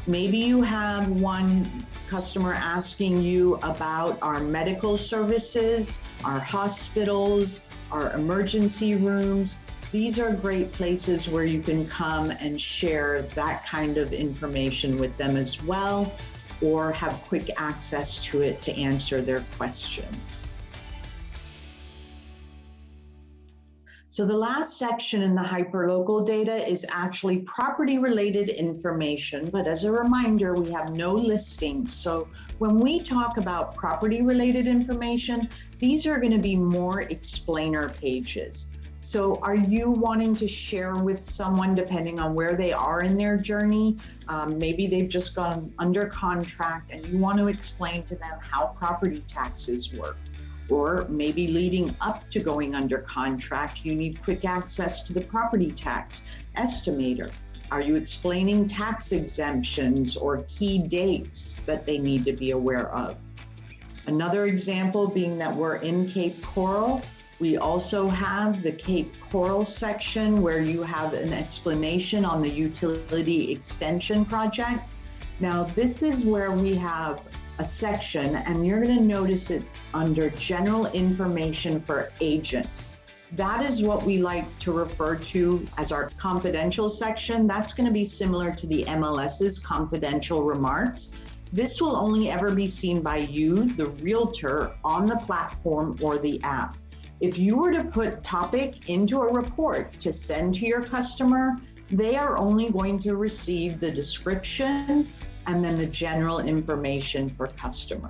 Maybe you have one customer asking you about our medical services, our hospitals, our emergency rooms. These are great places where you can come and share that kind of information with them as well, or have quick access to it to answer their questions. So the last section in the hyperlocal data is actually property-related information, but as a reminder, we have no listings. So when we talk about property-related information, these are going to be more explainer pages. So are you wanting to share with someone, depending on where they are in their journey? Maybe they've just gone under contract and you want to explain to them how property taxes work. Or maybe leading up to going under contract, you need quick access to the property tax estimator. Are you explaining tax exemptions or key dates that they need to be aware of? Another example being that we're in Cape Coral. We also have the Cape Coral section where you have an explanation on the utility extension project. Now, this is where we have a section, and you're going to notice it under general information for agent. That is what we like to refer to as our confidential section. That's going to be similar to the MLS's confidential remarks. This will only ever be seen by you, the realtor, on the platform or the app. If you were to put topic into a report to send to your customer, they are only going to receive the description and then the general information for customer.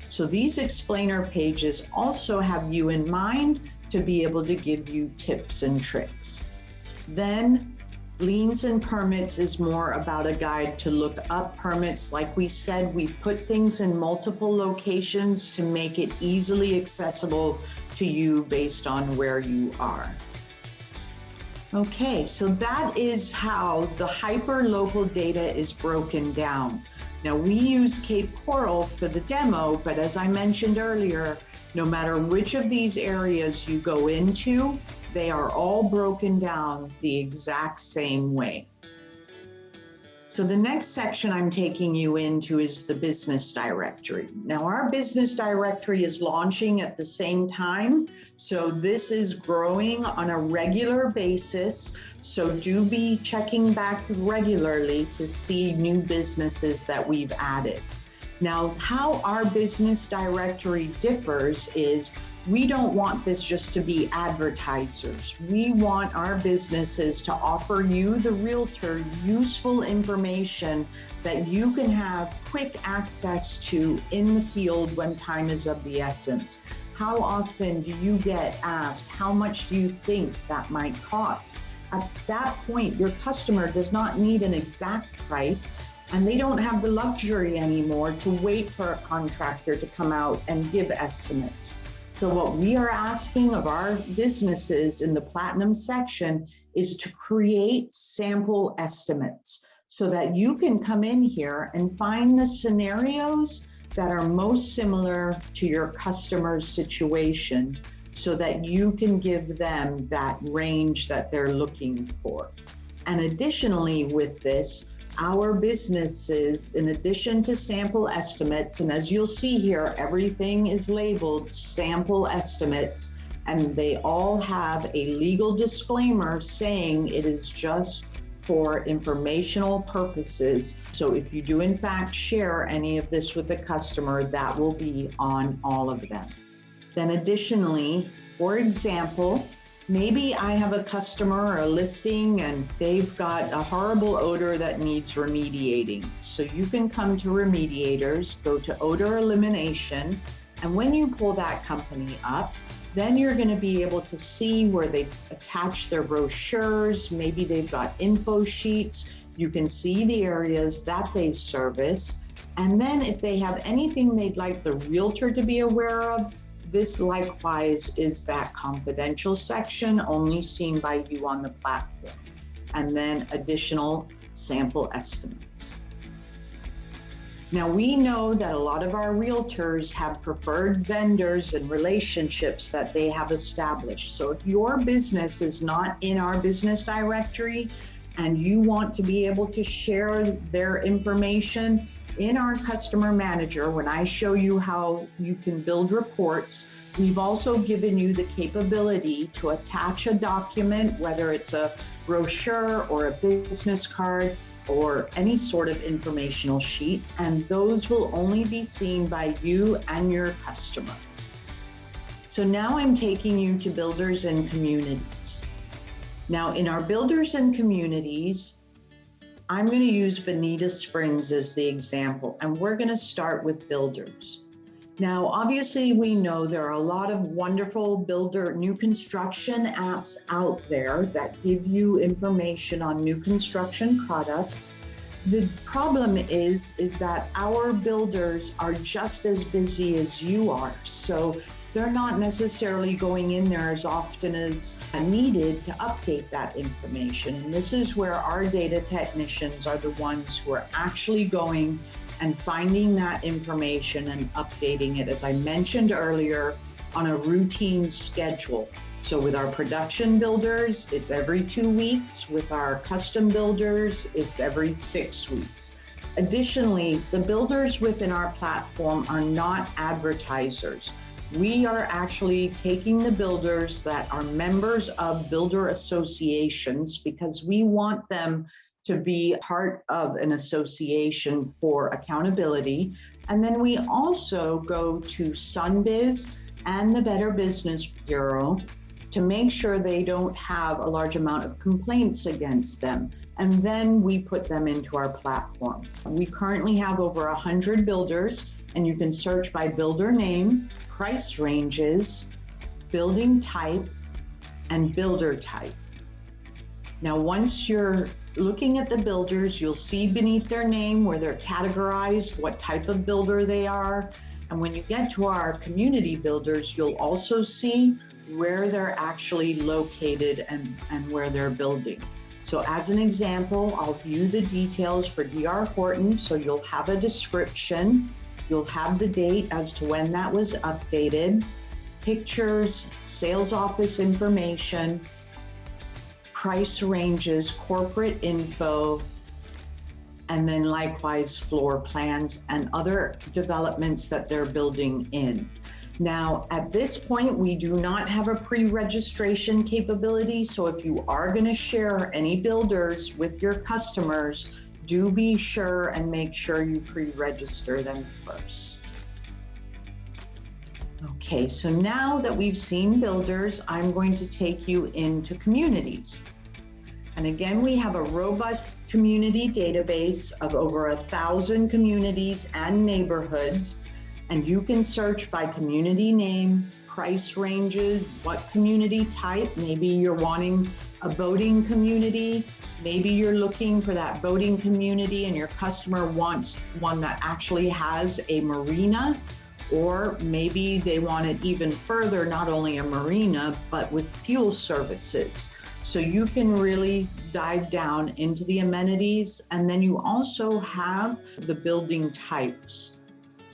So these explainer pages also have you in mind to be able to give you tips and tricks. Then liens and permits is more about a guide to look up permits. Like we said, we put things in multiple locations to make it easily accessible to you based on where you are. Okay, so that is how the hyperlocal data is broken down. Now, we use Cape Coral for the demo, but as I mentioned earlier, no matter which of these areas you go into, they are all broken down the exact same way. So the next section I'm taking you into is the business directory. Now, our business directory is launching at the same time, so this is growing on a regular basis. So do be checking back regularly to see new businesses that we've added. Now, how our business directory differs is we don't want this just to be advertisers. We want our businesses to offer you, the realtor, useful information that you can have quick access to in the field when time is of the essence. How often do you get asked, how much do you think that might cost? At that point, your customer does not need an exact price, and they don't have the luxury anymore to wait for a contractor to come out and give estimates. So what we are asking of our businesses in the Platinum section is to create sample estimates so that you can come in here and find the scenarios that are most similar to your customer's situation so that you can give them that range that they're looking for. And additionally with this, our businesses, in addition to sample estimates, and as you'll see here, everything is labeled sample estimates, and they all have a legal disclaimer saying it is just for informational purposes. So if you do in fact share any of this with a customer, that will be on all of them. Then additionally, for example, maybe I have a customer or a listing and they've got a horrible odor that needs remediating. So you can come to remediators, go to odor elimination, and when you pull that company up, then you're going to be able to see where they've attached their brochures. Maybe they've got info sheets. You can see the areas that they service. And then if they have anything they'd like the realtor to be aware of, this likewise is that confidential section only seen by you on the platform. And then additional sample estimates. Now, we know that a lot of our realtors have preferred vendors and relationships that they have established. So if your business is not in our business directory and you want to be able to share their information in our customer manager, when I show you how you can build reports, we've also given you the capability to attach a document, whether it's a brochure or a business card, or any sort of informational sheet, and those will only be seen by you and your customer. So now I'm taking you to builders and communities. Now in our builders and communities, I'm going to use Bonita Springs as the example, and we're going to start with builders. Now, obviously, we know there are a lot of wonderful builder new construction apps out there that give you information on new construction products. The problem is that our builders are just as busy as you are. So they're not necessarily going in there as often as needed to update that information. And this is where our data technicians are the ones who are actually going and finding that information and updating it, as I mentioned earlier, on a routine schedule. So with our production builders, it's every 2 weeks. With our custom builders, it's every 6 weeks. Additionally, the builders within our platform are not advertisers. We are actually taking the builders that are members of builder associations because we want them to be part of an association for accountability. And then we also go to Sunbiz and the Better Business Bureau to make sure they don't have a large amount of complaints against them. And then we put them into our platform. We currently have over 100 builders, and you can search by builder name, price ranges, building type, and builder type. Now, once you're looking at the builders, you'll see beneath their name where they're categorized, what type of builder they are. And when you get to our community builders, you'll also see where they're actually located and where they're building. So as an example, I'll view the details for DR Horton. So you'll have a description, you'll have the date as to when that was updated, pictures, sales office information, price ranges, corporate info, and then likewise floor plans and other developments that they're building in. Now, at this point, we do not have a pre-registration capability. So if you are going to share any builders with your customers, do be sure and make sure you pre-register them first. Okay, so now that we've seen builders, I'm going to take you into communities. And again, we have a robust community database of over 1,000 communities and neighborhoods. And you can search by community name, price ranges, what community type. Maybe you're wanting a boating community. Maybe you're looking for that boating community and your customer wants one that actually has a marina. Or maybe they want it even further, not only a marina, but with fuel services. So you can really dive down into the amenities. And then you also have the building types.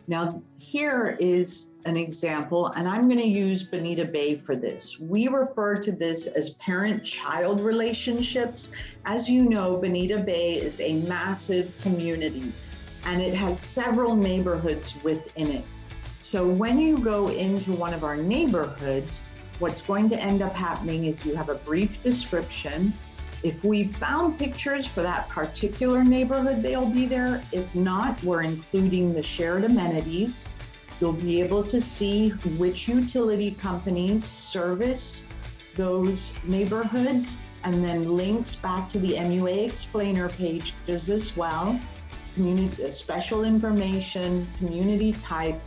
Now, here is an example, and I'm going to use Bonita Bay for this. We refer to this as parent-child relationships. As you know, Bonita Bay is a massive community, and it has several neighborhoods within it. So when you go into one of our neighborhoods, what's going to end up happening is you have a brief description. If we found pictures for that particular neighborhood, they'll be there. If not, we're including the shared amenities. You'll be able to see which utility companies service those neighborhoods, and then links back to the MUA explainer pages as well, community special information, community type.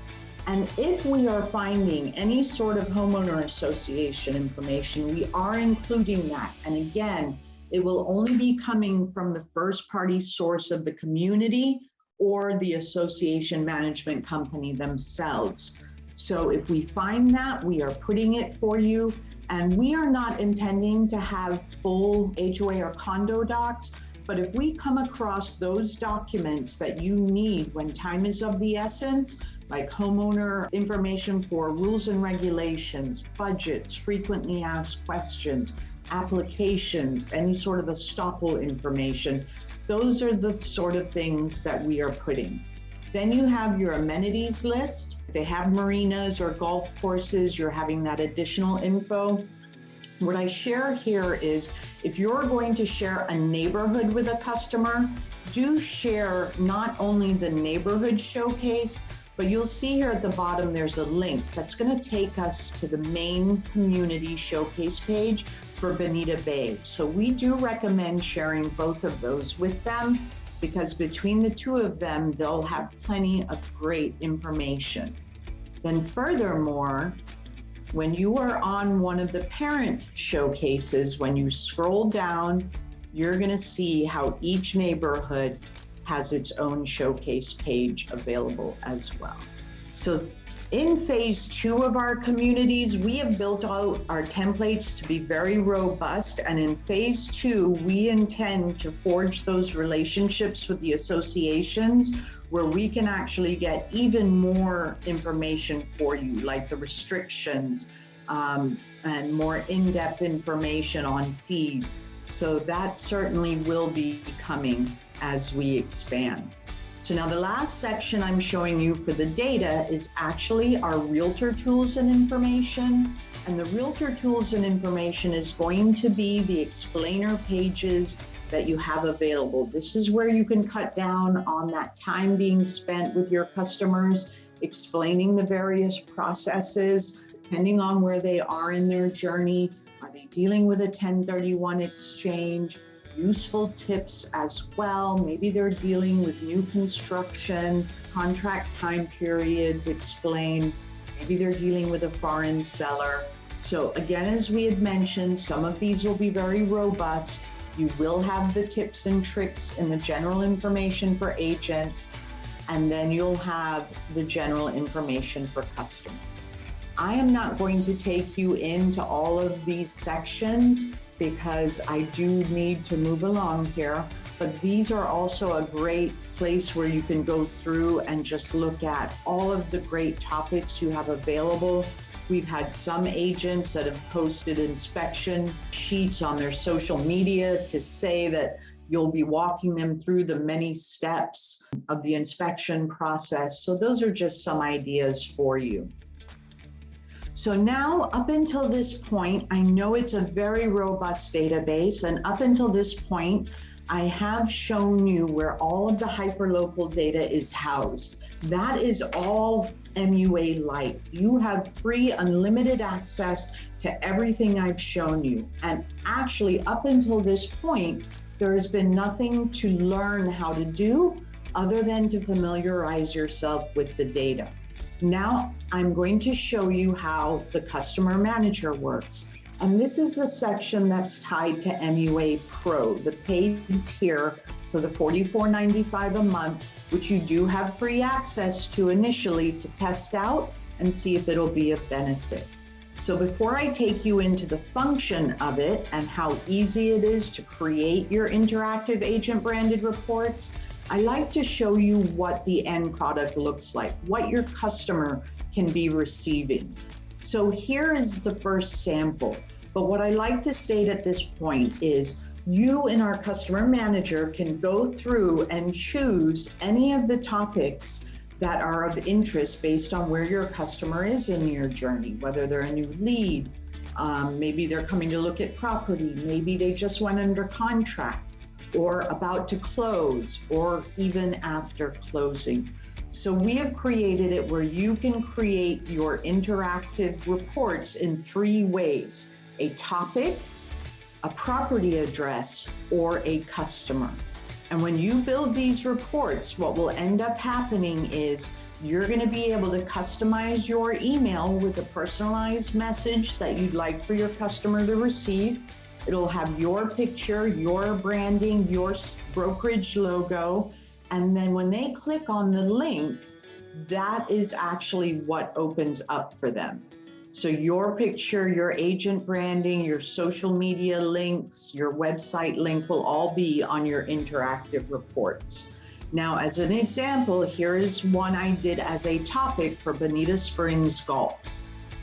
And if we are finding any sort of homeowner association information, we are including that. And again, it will only be coming from the first party source of the community or the association management company themselves. So if we find that, we are putting it for you. And we are not intending to have full HOA or condo docs, but if we come across those documents that you need when time is of the essence, like homeowner information for rules and regulations, budgets, frequently asked questions, applications, any sort of estoppel information, those are the sort of things that we are putting. Then you have your amenities list. If they have marinas or golf courses, you're having that additional info. What I share here is if you're going to share a neighborhood with a customer, do share not only the neighborhood showcase, but you'll see here at the bottom, there's a link that's going to take us to the main community showcase page for Bonita Bay. So we do recommend sharing both of those with them, because between the two of them, they'll have plenty of great information. Then furthermore, when you are on one of the parent showcases, when you scroll down, you're gonna see how each neighborhood has its own showcase page available as well. So in phase 2 of our communities, we have built out our templates to be very robust. And in phase 2, we intend to forge those relationships with the associations where we can actually get even more information for you, like the restrictions and more in-depth information on fees. So that certainly will be coming as we expand. So now the last section I'm showing you for the data is actually our Realtor tools and information. And the Realtor tools and information is going to be the explainer pages that you have available. This is where you can cut down on that time being spent with your customers, explaining the various processes, depending on where they are in their journey. Are they dealing with a 1031 exchange? Useful tips as well. Maybe they're dealing with new construction, contract time periods explained. Maybe they're dealing with a foreign seller. So again, as we had mentioned, some of these will be very robust. You will have the tips and tricks in the general information for agent, and then you'll have the general information for customer. I am not going to take you into all of these sections because I do need to move along here, but these are also a great place where you can go through and just look at all of the great topics you have available. We've had some agents that have posted inspection sheets on their social media to say that you'll be walking them through the many steps of the inspection process. So those are just some ideas for you. So now, up until this point, I know it's a very robust database, and up until this point, I have shown you where all of the hyperlocal data is housed. That is all MUA Lite. You have free, unlimited access to everything I've shown you. And actually, up until this point, there has been nothing to learn how to do other than to familiarize yourself with the data. Now I'm going to show you how the customer manager works. And this is the section that's tied to MUA Pro, the paid tier for the $44.95 a month, which you do have free access to initially to test out and see if it'll be of benefit. So before I take you into the function of it and how easy it is to create your interactive agent branded reports, I like to show you what the end product looks like, what your customer can be receiving. So here is the first sample. But what I like to state at this point is you and our customer manager can go through and choose any of the topics that are of interest based on where your customer is in your journey, whether they're a new lead, Maybe they're coming to look at property. Maybe they just went under contract or about to close or even after closing. So we have created it where you can create your interactive reports in 3 ways: a topic, a property address, or a customer. And when you build these reports, what will end up happening is you're going to be able to customize your email with a personalized message that you'd like for your customer to receive. It'll have your picture, your branding, your brokerage logo. And then when they click on the link, that is actually what opens up for them. So your picture, your agent branding, your social media links, your website link will all be on your interactive reports. Now, as an example, here is one I did as a topic for Bonita Springs Golf.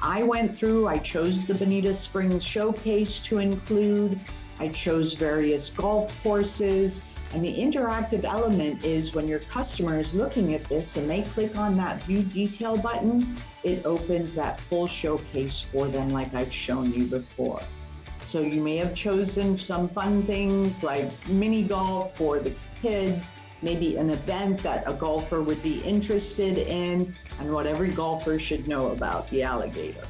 I went through, I chose the Bonita Springs showcase to include, I chose various golf courses, and the interactive element is when your customer is looking at this and they click on that view detail button, it opens that full showcase for them like I've shown you before. So you may have chosen some fun things like mini golf for the kids, maybe an event that a golfer would be interested in, and what every golfer should know about, the alligator.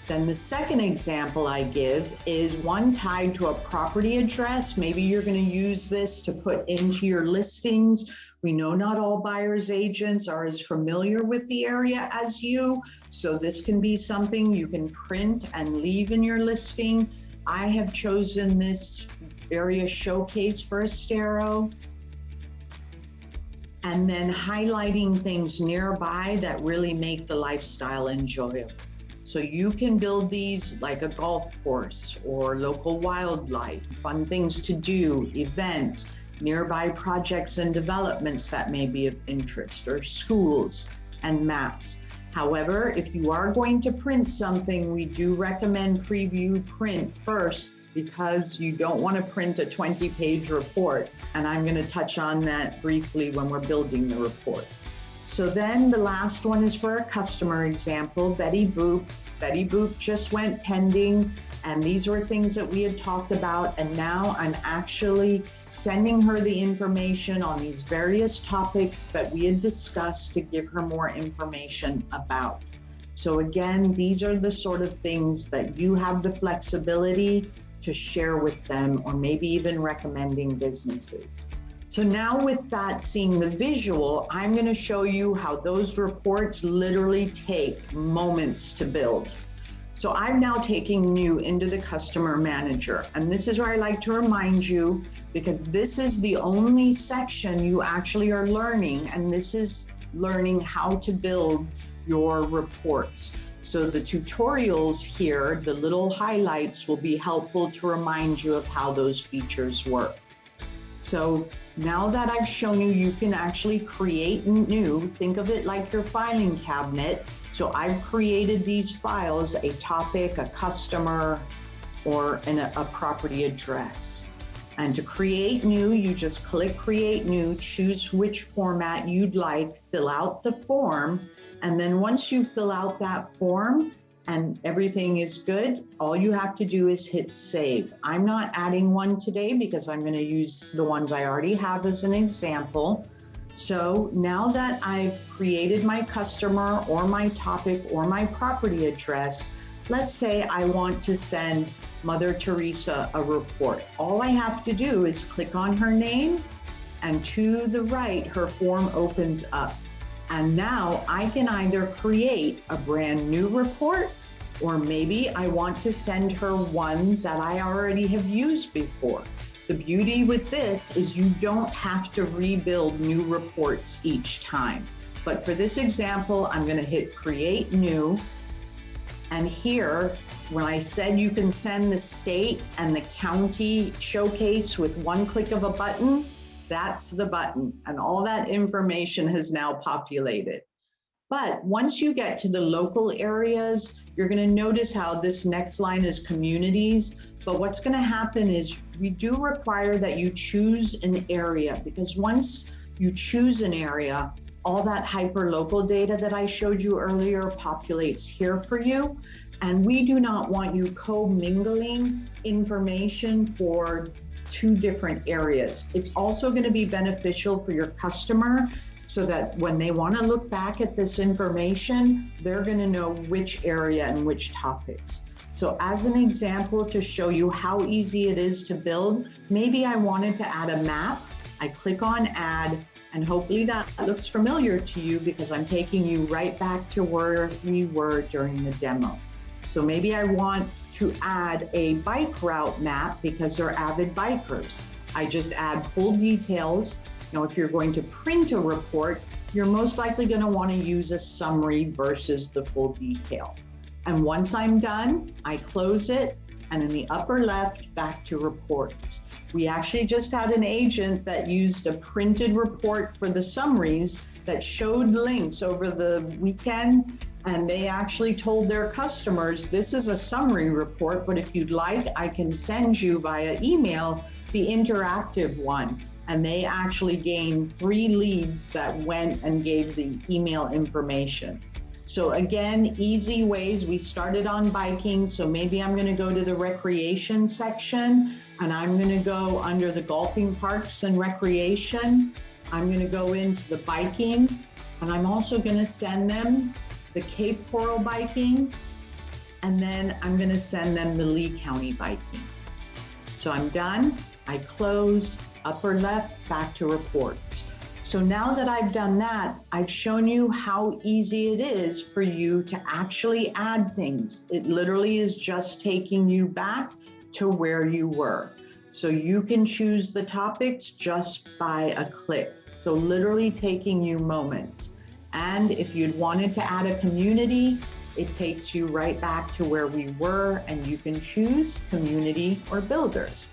Then the second example I give is one tied to a property address. Maybe you're going to use this to put into your listings. We know not all buyer's agents are as familiar with the area as you, so this can be something you can print and leave in your listing. I have chosen this area showcase for Estero. And then highlighting things nearby that really make the lifestyle enjoyable. So you can build these like a golf course or local wildlife, fun things to do, events, nearby projects and developments that may be of interest, or schools and maps. However, if you are going to print something, we do recommend preview print first because you don't want to print a 20-page report. And I'm going to touch on that briefly when we're building the report. So then the last one is for a customer example, Betty Boop. Betty Boop just went pending, and these were things that we had talked about, and now I'm actually sending her the information on these various topics that we had discussed to give her more information about. So again, these are the sort of things that you have the flexibility to share with them, or maybe even recommending businesses. So now with that, seeing the visual, I'm going to show you how those reports literally take moments to build. So I'm now taking you into the customer manager. And this is where I like to remind you, because this is the only section you actually are learning. And this is learning how to build your reports. So the tutorials here, the little highlights, will be helpful to remind you of how those features work. So now that I've shown you, you can actually create new, think of it like your filing cabinet. So I've created these files, a topic, a customer, or a property address. And to create new, you just click create new, choose which format you'd like, fill out the form. And then once you fill out that form, and everything is good, all you have to do is hit save. I'm not adding one today because I'm going to use the ones I already have as an example. So now that I've created my customer or my topic or my property address, let's say I want to send Mother Teresa a report. All I have to do is click on her name, and to the right, her form opens up. And now I can either create a brand new report, or maybe I want to send her one that I already have used before. The beauty with this is you don't have to rebuild new reports each time. But for this example, I'm going to hit create new. And here, when I said you can send the state and the county showcase with one click of a button, that's the button, and all that information has now populated. But once you get to the local areas, you're going to notice how this next line is communities. But what's going to happen is we do require that you choose an area, because once you choose an area, all that hyperlocal data that I showed you earlier populates here for you. And we do not want you co-mingling information for two different areas. It's also going to be beneficial for your customer so that when they want to look back at this information, they're going to know which area and which topics. So as an example, to show you how easy it is to build, maybe I wanted to add a map. I click on add, and hopefully that looks familiar to you because I'm taking you right back to where we were during the demo. So maybe I want to add a bike route map because they're avid bikers. I just add full details. Now, if you're going to print a report, you're most likely going to want to use a summary versus the full detail. And once I'm done, I close it, and in the upper left, back to reports. We actually just had an agent that used a printed report for the summaries that showed links over the weekend, and they actually told their customers, this is a summary report, but if you'd like, I can send you via email the interactive one. And they actually gained 3 leads that went and gave the email information. So again, easy ways. We started on biking, so maybe I'm going to go to the recreation section, and I'm going to go under the golfing parks and recreation. I'm going to go into the biking, and I'm also going to send them the Cape Coral biking, and then I'm going to send them the Lee County biking. So I'm done. I close, upper left, back to reports. So now that I've done that, I've shown you how easy it is for you to actually add things. It literally is just taking you back to where you were. So you can choose the topics just by a click. So literally taking you moments. And if you'd wanted to add a community, it takes you right back to where we were, and you can choose community or builders.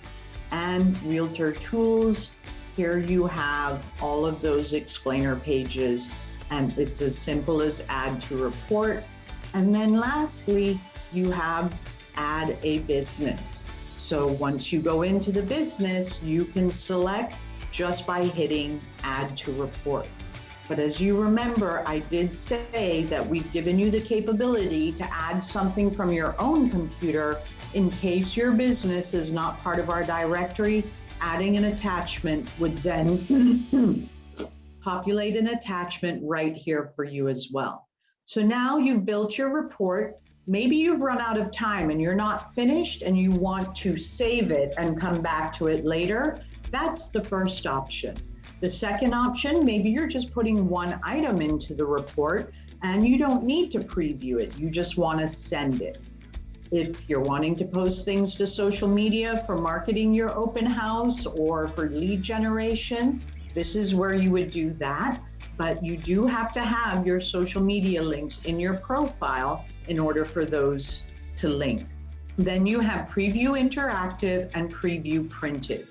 And Realtor tools, here you have all of those explainer pages, and it's as simple as add to report. And then lastly, you have add a business. So once you go into the business, you can select just by hitting add to report. But as you remember, I did say that we've given you the capability to add something from your own computer in case your business is not part of our directory. Adding an attachment would then populate an attachment right here for you as well. So now you've built your report. Maybe you've run out of time and you're not finished and you want to save it and come back to it later. That's the first option. The second option, maybe you're just putting one item into the report and you don't need to preview it. You just want to send it. If you're wanting to post things to social media for marketing your open house or for lead generation, this is where you would do that. But you do have to have your social media links in your profile in order for those to link. Then you have preview interactive and preview printed.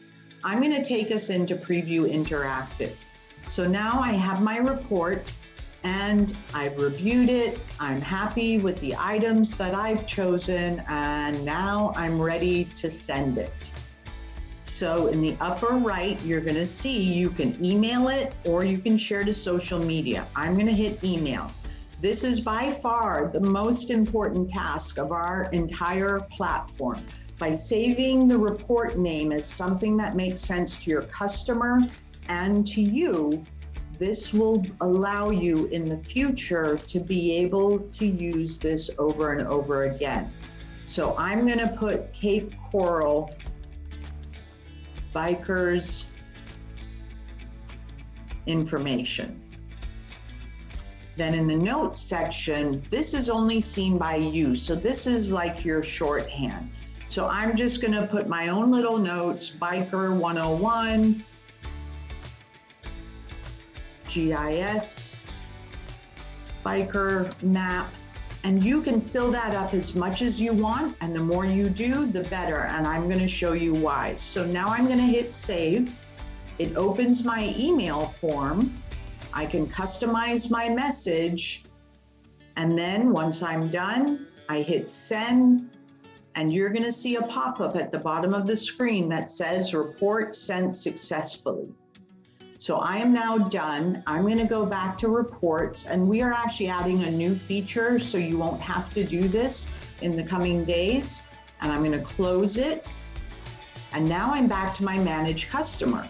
I'm going to take us into preview interactive. So now I have my report and I've reviewed it. I'm happy with the items that I've chosen, and now I'm ready to send it. So in the upper right, you're going to see you can email it or you can share to social media. I'm going to hit email. This is by far the most important task of our entire platform. By saving the report name as something that makes sense to your customer and to you, this will allow you in the future to be able to use this over and over again. So I'm going to put Cape Coral Bikers information. Then in the notes section, this is only seen by you. So this is like your shorthand. So I'm just going to put my own little notes, Biker 101, GIS, Biker Map, and you can fill that up as much as you want, and the more you do, the better, and I'm going to show you why. So now I'm going to hit save. It opens my email form. I can customize my message, and then once I'm done, I hit send. And you're going to see a pop-up at the bottom of the screen that says report sent successfully. So I am now done. I'm going to go back to reports, and we are actually adding a new feature so you won't have to do this in the coming days. And I'm going to close it. And now I'm back to my manage customer.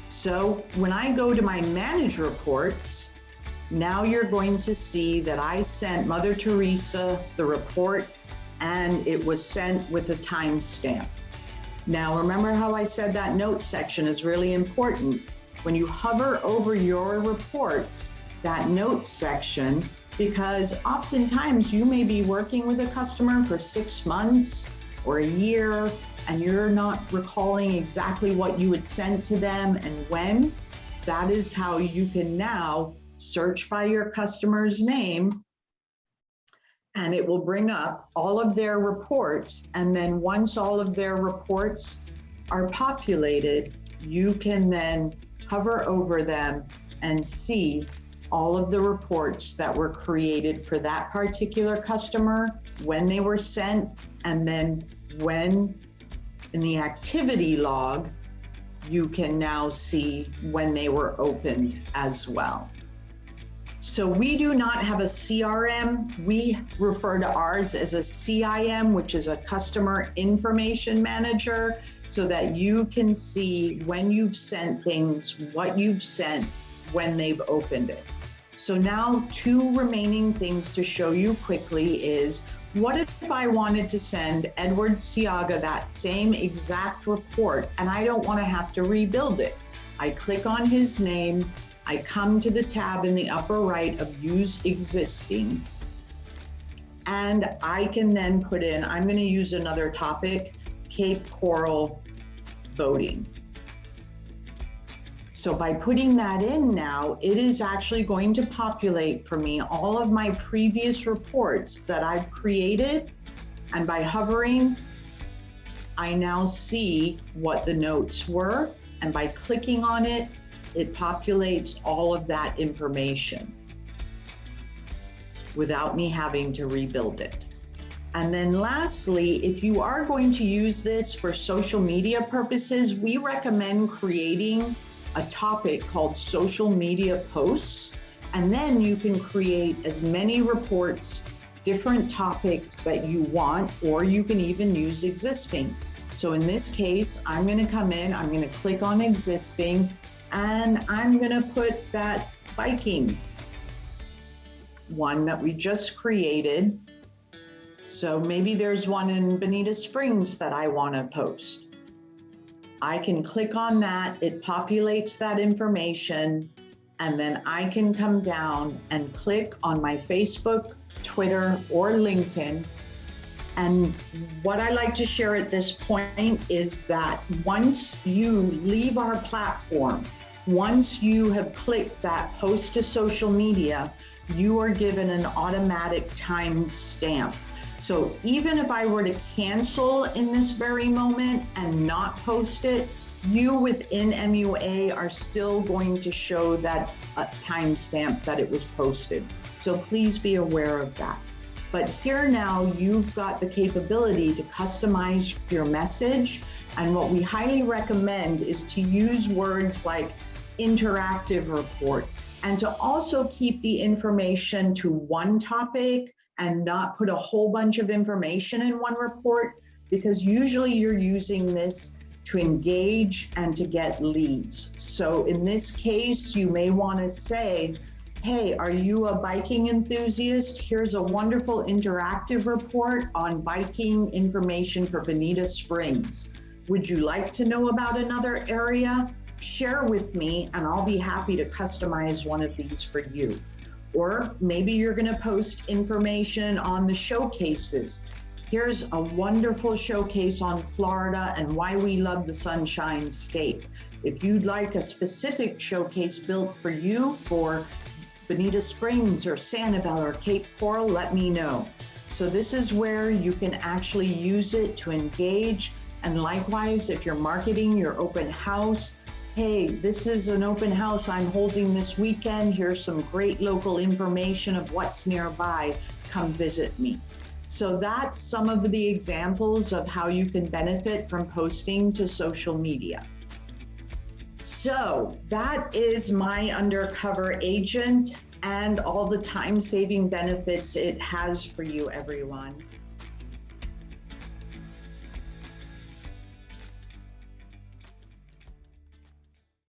So when I go to my manage reports, now you're going to see that I sent Mother Teresa the report, and it was sent with a timestamp. Now remember how I said that notes section is really important. When you hover over your reports, that notes section, because oftentimes you may be working with a customer for 6 months or a year, and you're not recalling exactly what you had sent to them and when. That is how you can now search by your customer's name, and it will bring up all of their reports. And then once all of their reports are populated, you can then hover over them and see all of the reports that were created for that particular customer, when they were sent, and then when in the activity log, you can now see when they were opened as well. So we do not have a CRM. We refer to ours as a CIM, which is a customer information manager, so that you can see when you've sent things, what you've sent, when they've opened it. So now 2 remaining things to show you quickly is, what if I wanted to send Edward Siaga that same exact report and I don't want to have to rebuild it? I click on his name, I come to the tab in the upper right of Use Existing, and I can then put in, I'm going to use another topic, Cape Coral boating. So by putting that in now, it is actually going to populate for me all of my previous reports that I've created. And by hovering, I now see what the notes were. And by clicking on it, it populates all of that information without me having to rebuild it. And then lastly, if you are going to use this for social media purposes, we recommend creating a topic called social media posts, and then you can create as many reports, different topics that you want, or you can even use existing. So in this case, I'm going to come in, I'm going to click on existing, and I'm going to put that biking one that we just created. So maybe there's one in Bonita Springs that I want to post. I can click on that, it populates that information, and then I can come down and click on my Facebook, Twitter, or LinkedIn. And what I like to share at this point is that once you leave our platform, once you have clicked that post to social media, you are given an automatic time stamp. So even if I were to cancel in this very moment and not post it, you within MUA are still going to show that timestamp that it was posted. So please be aware of that. But here now you've got the capability to customize your message. And what we highly recommend is to use words like interactive report, and to also keep the information to one topic and not put a whole bunch of information in one report, because usually you're using this to engage and to get leads. So in this case, you may want to say, hey, are you a biking enthusiast? Here's a wonderful interactive report on biking information for Bonita Springs. Would you like to know about another area? Share with me and I'll be happy to customize one of these for you. Or maybe you're going to post information on the showcases. Here's a wonderful showcase on Florida and why we love the Sunshine State. If you'd like a specific showcase built for you for Bonita Springs or Sanibel or Cape Coral, let me know. So this is where you can actually use it to engage. And likewise, if you're marketing your open house, hey, this is an open house I'm holding this weekend. Here's some great local information of what's nearby. Come visit me. So that's some of the examples of how you can benefit from posting to social media. So that is My Undercover Agent and all the time-saving benefits it has for you, everyone.